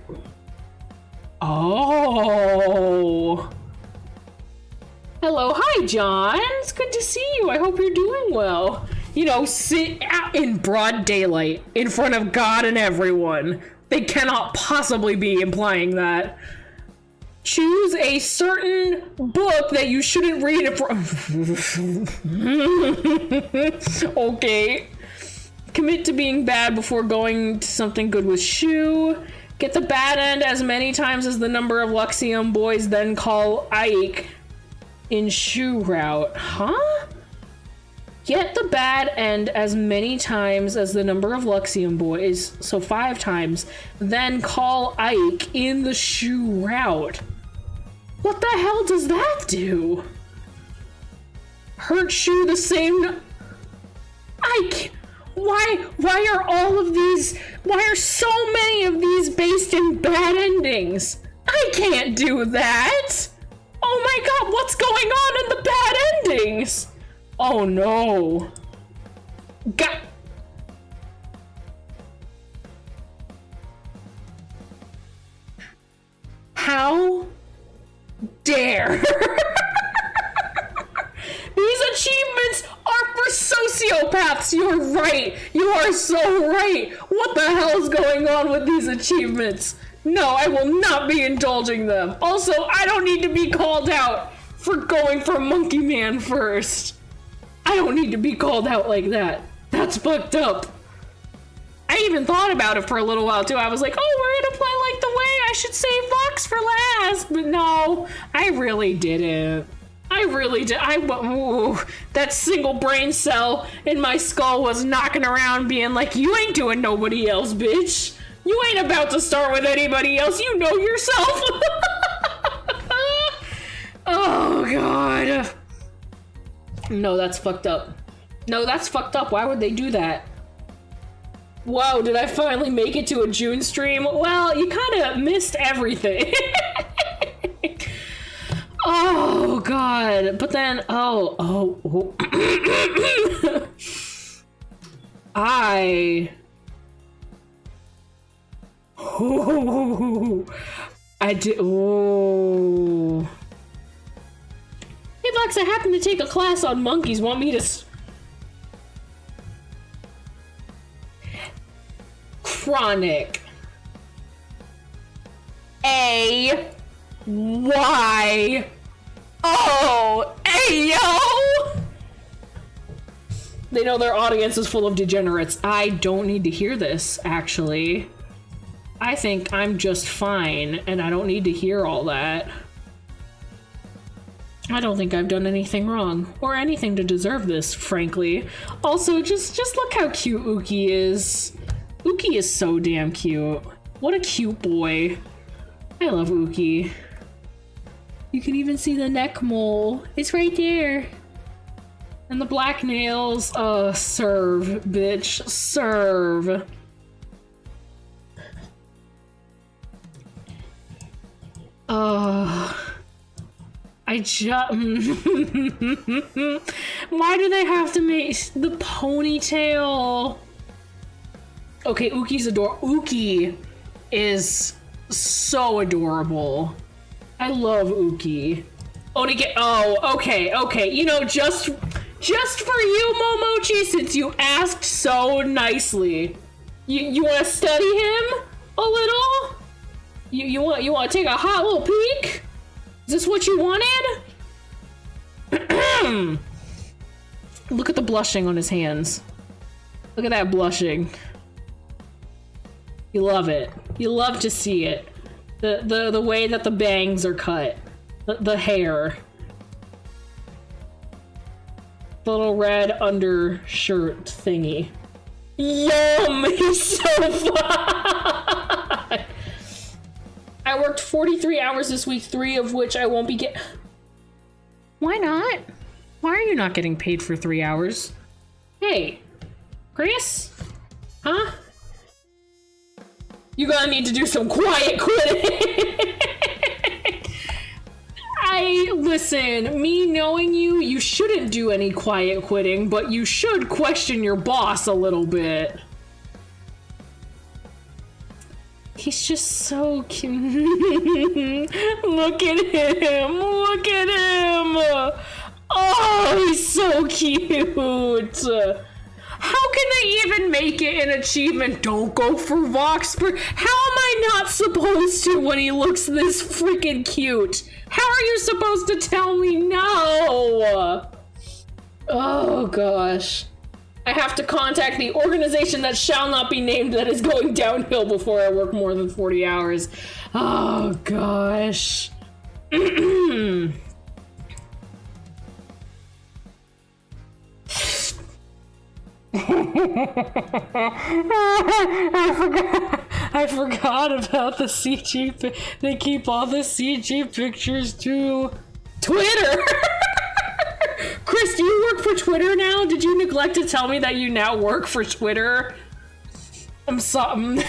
Oh. Hello, hi John. It's good to see you. I hope you're doing well. You know, sit out in broad daylight in front of God and everyone. They cannot possibly be implying that. Choose a certain book that you shouldn't read it Okay. Commit to being bad before going to something good with Shu. Get the bad end as many times as the number of Luxium boys, then call Ike in Shu route. Huh? Get the bad end as many times as the number of Luxium boys, so 5 times, then call Ike in the Shu route. What the hell does that do? Hurt Shu the same... Ike! Why are all of these... Why are so many of these based in bad endings? I can't do that! Oh my god, what's going on in the bad endings? Oh no. How dare? These achievements are for sociopaths. You're right. You are so right. What the hell is going on with these achievements? No, I will not be indulging them. Also, I don't need to be called out for going for Monkey Man first. I don't need to be called out like that. That's fucked up. I even thought about it for a little while too. I was like, oh, we're gonna play like the way I should save Vox for last. But no, I really didn't. I really did. That single brain cell in my skull was knocking around being like, you ain't doing nobody else, bitch. You ain't about to start with anybody else. You know yourself. Oh, God. No, that's fucked up. No, that's fucked up. Why would they do that? Whoa, did I finally make it to a June stream? Well, you kind of missed everything. Oh, God. But then, oh. I did. Oh. Hey, Vox, I happen to take a class on monkeys. Want me to... Chronic. A-Y-O. Ayo! They know their audience is full of degenerates. I don't need to hear this, actually. I think I'm just fine, and I don't need to hear all that. I don't think I've done anything wrong, or anything to deserve this, frankly. Also, just look how cute Uki is. Uki is so damn cute. What a cute boy. I love Uki. You can even see the neck mole. It's right there. And the black nails. Serve, bitch. Serve. I just... Why do they have to make the ponytail? Okay, Uki's adorable. Uki is so adorable. I love Uki. Oh, okay. You know, just for you, Momochi, since you asked so nicely. You want to study him a little? You want to take a hot little peek? Is this what you wanted? Look at the blushing on his hands. Look at that blushing. You love it. You love to see it. The way that the bangs are cut. The hair. The little red undershirt thingy. Yum! He's so fun! I worked 43 hours this week, 3 of which I won't be Why not? Why are you not getting paid for 3 hours? Hey, Chris? Huh? You gonna need to do some quiet quitting. Listen, me knowing you, you shouldn't do any quiet quitting, but you should question your boss a little bit. He's just so cute. Look at him. Look at him. Oh, he's so cute. How can they even make it an achievement? Don't go for Vox. How am I not supposed to when he looks this freaking cute? How are you supposed to tell me no? Oh, gosh. I have to contact the organization that shall not be named that is going downhill before I work more than 40 hours. Oh, gosh. I forgot about the CG. They keep all the CG pictures to Twitter. Chris, do you work for Twitter now? Did you neglect to tell me that you now work for Twitter? I'm sorry.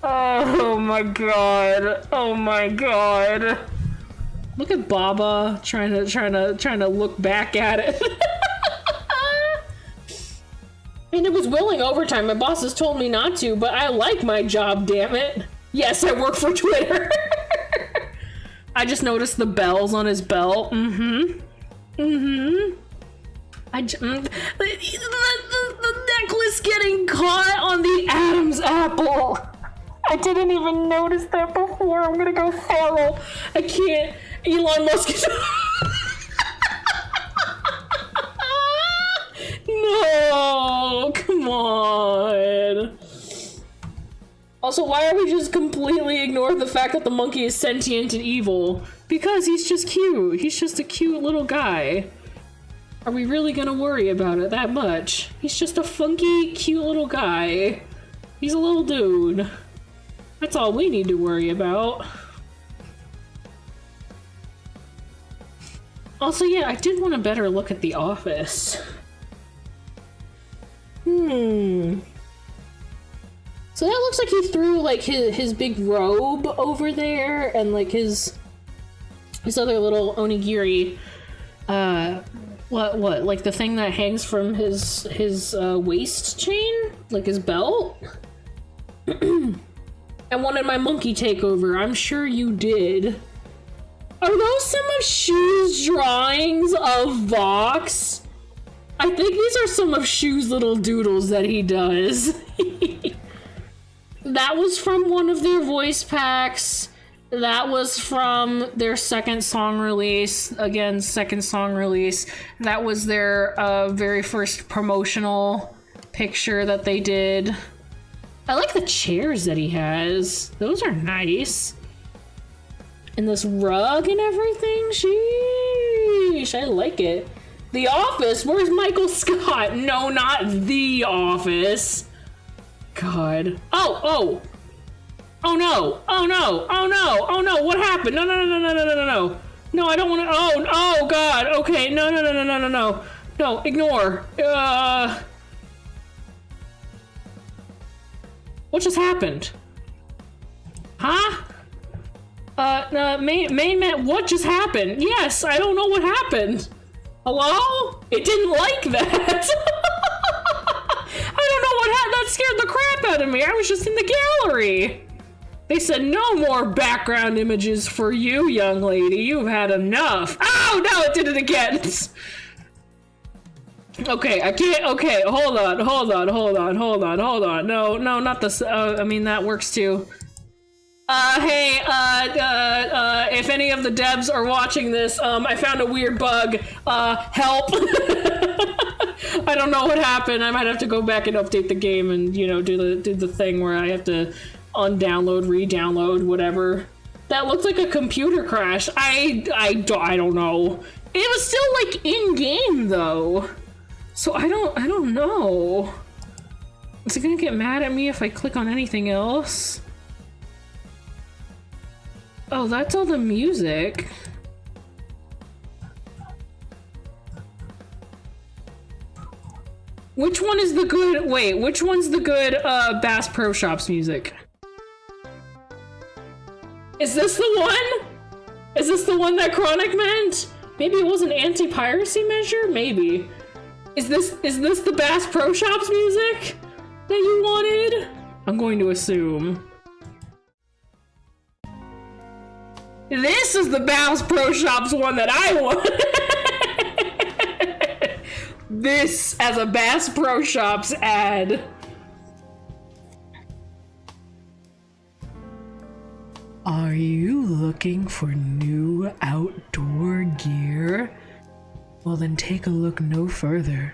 Oh my god. Oh my god. Look at Baba trying to look back at it. And it was willing overtime. My boss has told me not to, but I like my job, damn it. Yes, I work for Twitter. I just noticed the bells on his belt. The necklace getting caught on the Adam's apple. I didn't even notice that before. I'm gonna go feral. I can't. Elon Musk is... No, come on. Also, why are we just completely ignore the fact that the monkey is sentient and evil? Because he's just cute. He's just a cute little guy. Are we really gonna worry about it that much? He's just a funky, cute little guy. He's a little dude. That's all we need to worry about. Also, yeah, I did want a better look at the office. So that looks like he threw, like, his big robe over there, and, like, his other little onigiri, what, like the thing that hangs from his waist chain? Like his belt? I wanted my monkey takeover, I'm sure you did. Are those some of Shu's drawings of Vox? I think these are some of Shu's little doodles that he does. That was from one of their voice packs. That was from their second song release. Again, second song release. That was their very first promotional picture that they did. I like the chairs that he has. Those are nice. And this rug and everything. Sheesh, I like it. The Office? Where's Michael Scott? No, not The Office. God. Oh no! Oh no! Oh no! Oh no! What happened? No! No, I don't want to. Oh God! Okay, no! No, ignore. What just happened? Huh? Main man, what just happened? Yes, I don't know what happened. Hello? It didn't like that. I don't know what happened. That scared the crap out of me. I was just in the gallery. They said no more background images for you, young lady. You've had enough. Oh, no, it did it again. Okay, I can't. Okay, hold on. No, not this. I mean, that works too. Hey, if any of the devs are watching this, I found a weird bug. Help. I don't know what happened. I might have to go back and update the game and, you know, do the thing where I have to undownload, re-download, whatever. That looked like a computer crash. I don't know. It was still like in game though. So I don't know. Is it gonna get mad at me if I click on anything else? Oh, that's all the music. Which one is the good, wait, which one's the good Bass Pro Shops music? Is this the one? Is this the one that Chronic meant? Maybe it was an anti-piracy measure? Maybe. Is this the Bass Pro Shops music that you wanted? I'm going to assume. This is the Bass Pro Shops one that I want. This as a Bass Pro Shops ad. Are you looking for new outdoor gear? Well, then take a look no further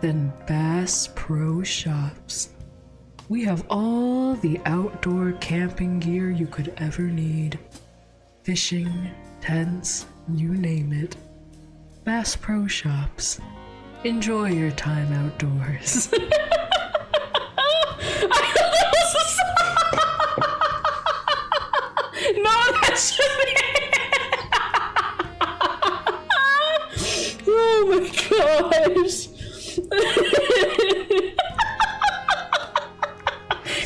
than Bass Pro Shops. We have all the outdoor camping gear you could ever need. Fishing, tents, you name it. Bass Pro Shops. Enjoy your time outdoors. No, that's just me. Oh my gosh.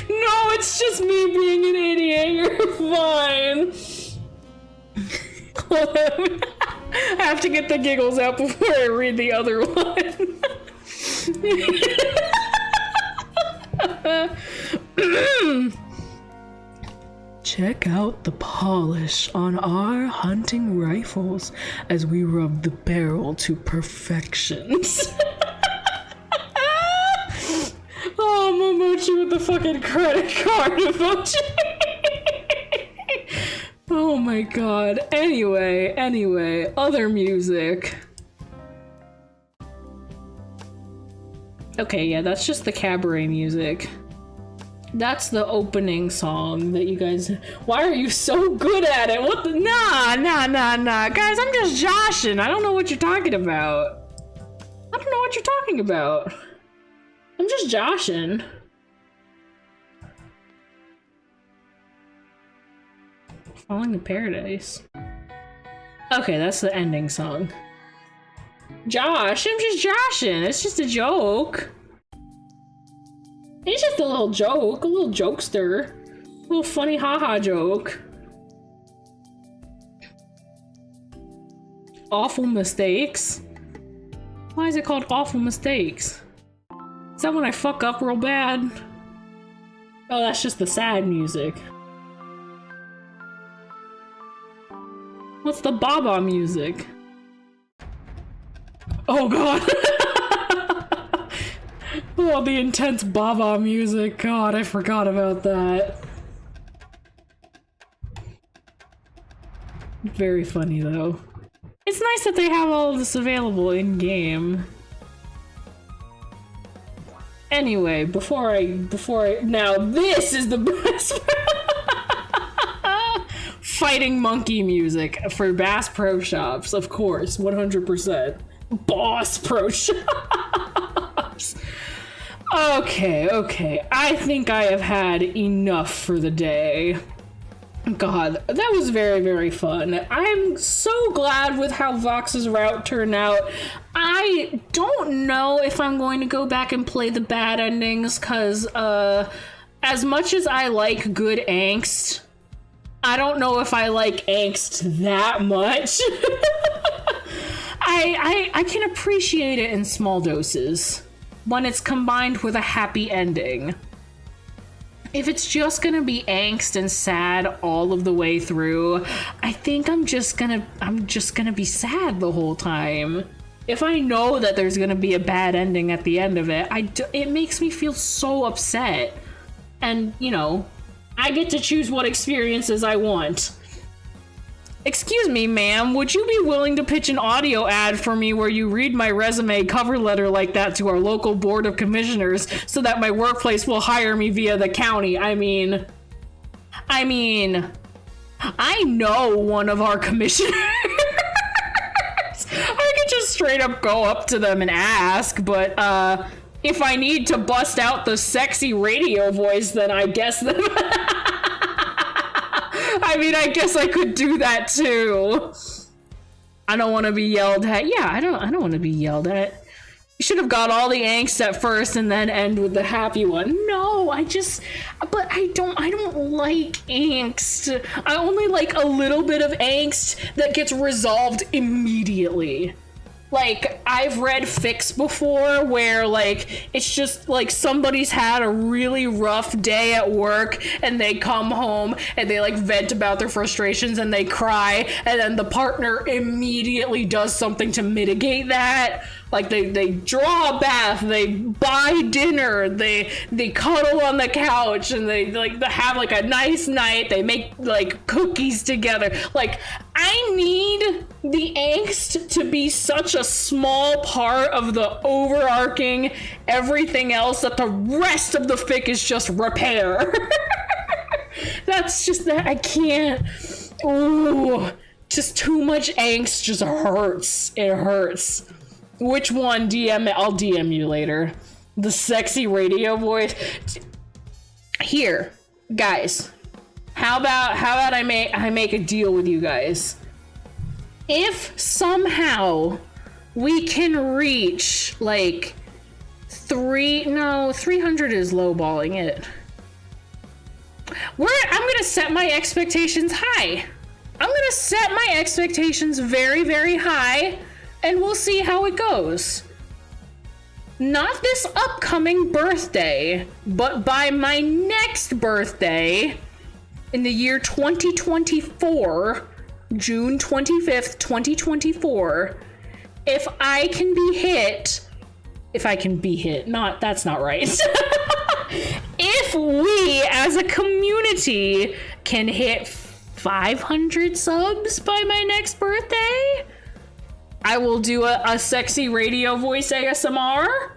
No, it's just me being an idiot. You're fine. I have to get the giggles out before I read the other one. Check out the polish on our hunting rifles as we rub the barrel to perfection. Oh, Momochi with the fucking credit card emoji. Oh my god. Anyway, other music. Okay, yeah, that's just the cabaret music. That's the opening song that you guys... Why are you so good at it? What the... Nah. Guys, I'm just joshing. I don't know what you're talking about. I'm just joshing. Falling to Paradise. Okay, that's the ending song. Josh, I'm just joshing. It's just a joke. It's just a little joke, a little jokester. A little funny haha joke. Awful Mistakes? Why is it called Awful Mistakes? Is that when I fuck up real bad? Oh, that's just the sad music. What's the Baba music? Oh god! Oh, the intense Baba music. God, I forgot about that. Very funny though. It's nice that they have all of this available in game. Anyway, before I now this is the best fighting monkey music for Bass Pro Shops, of course, 100%. Boss Pro Shops. Okay, I think I have had enough for the day. God, that was very, very fun. I'm so glad with how Vox's route turned out. I don't know if I'm going to go back and play the bad endings, because as much as I like good angst, I don't know if I like angst that much. I can appreciate it in small doses when it's combined with a happy ending. If it's just gonna be angst and sad all of the way through, I think I'm just gonna be sad the whole time. If I know that there's gonna be a bad ending at the end of it, it makes me feel so upset. And, you know, I get to choose what experiences I want. Excuse me, ma'am, would you be willing to pitch an audio ad for me where you read my resume cover letter like that to our local board of commissioners so that my workplace will hire me via the county? I mean, I know one of our commissioners. I could just straight up go up to them and ask, but if I need to bust out the sexy radio voice, then I guess that I guess I could do that too. I don't want to be yelled at. Yeah, I don't want to be yelled at. You should have got all the angst at first and then end with the happy one. No, but I don't like angst. I only like a little bit of angst that gets resolved immediately. Like, I've read fics before where, like, it's just, like, somebody's had a really rough day at work and they come home and they, like, vent about their frustrations and they cry, and then the partner immediately does something to mitigate that. Like, they draw a bath, they buy dinner, they cuddle on the couch, and they have, like, a nice night, they make, like, cookies together. Like, I need the angst to be such a small part of the overarching everything else that the rest of the fic is just repair. That's just that I can't. Ooh, just too much angst just hurts. It hurts. Which one? DM it. I'll DM you later. The sexy radio voice. Here, guys. How about I make a deal with you guys? If somehow we can reach like 300 is lowballing it. I'm gonna set my expectations high. I'm gonna set my expectations very, very high, and we'll see how it goes. Not this upcoming birthday, but by my next birthday in the year 2024, June 25th, 2024, if I can be hit, that's not right. If we as a community can hit 500 subs by my next birthday, I will do a sexy radio voice ASMR.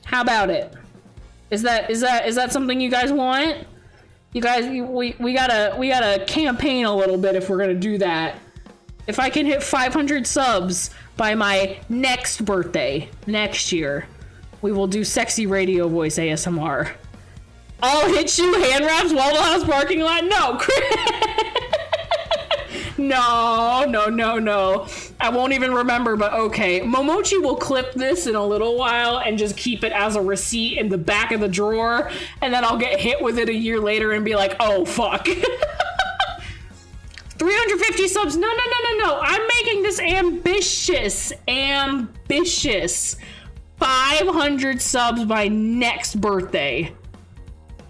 How about it? Is that something you guys want? You guys, we gotta campaign a little bit if we're gonna do that. If I can hit 500 subs by my next birthday, next year, we will do sexy radio voice ASMR. I'll hit you hand wraps Waffle House parking lot? No. No. I won't even remember, but okay. Momochi will clip this in a little while and just keep it as a receipt in the back of the drawer, and then I'll get hit with it a year later and be like, oh, fuck. 350 subs. No. I'm making this ambitious. 500 subs by next birthday.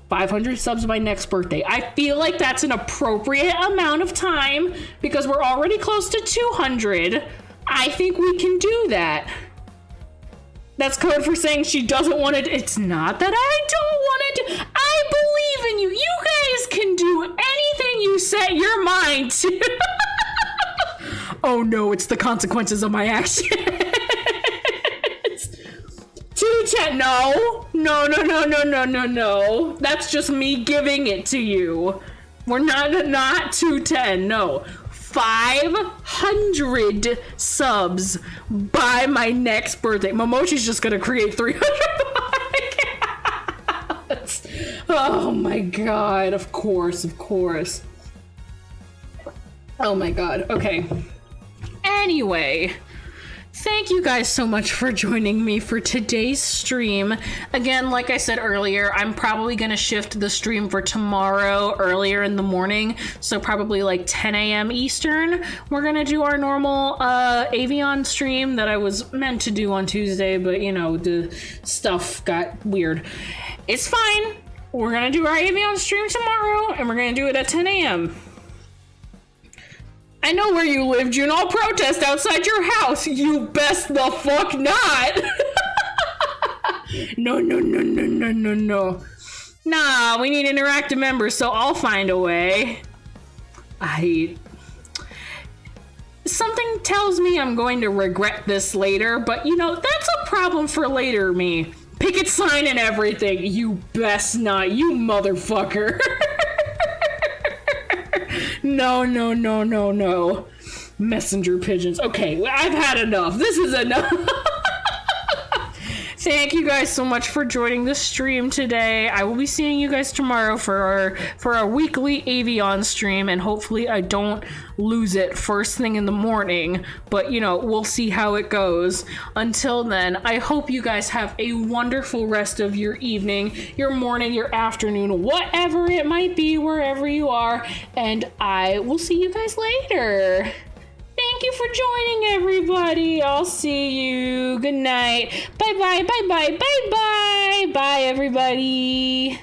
500 subs by next birthday. I feel like that's an appropriate amount of time because we're already close to 200. I think we can do that. That's code for saying she doesn't want it. It's not that I don't want it. I believe in you. You guys can do anything you set your mind to... Oh no, it's the consequences of my actions. 210, no. No. That's just me giving it to you. We're not 210, no. 500 subs by my next birthday. Momochi's just gonna create 300 podcasts. Oh my god, of course. Oh my god, okay. Anyway, thank you guys so much for joining me for today's stream. Again, like I said earlier, I'm probably gonna shift the stream for tomorrow earlier in the morning, so probably like 10 a.m. Eastern. We're gonna do our normal Avion stream that I was meant to do on Tuesday, but you know, the stuff got weird. It's fine. We're gonna do our Avion stream tomorrow, and we're gonna do it at 10 a.m. I know where you live, June. I'll protest outside your house. You best the fuck not. No. Nah, we need interactive members, so I'll find a way. Something tells me I'm going to regret this later, but you know, that's a problem for later me. Picket sign and everything. You best not, you motherfucker. No. Messenger pigeons. Okay, I've had enough. This is enough. Thank you guys so much for joining the stream today. I will be seeing you guys tomorrow for our weekly Avion stream, and hopefully I don't lose it first thing in the morning, but you know, we'll see how it goes. Until then, I hope you guys have a wonderful rest of your evening, your morning, your afternoon, whatever it might be, wherever you are, and I will see you guys later. Thank you for joining, everybody. I'll see you. Good night. Bye, everybody.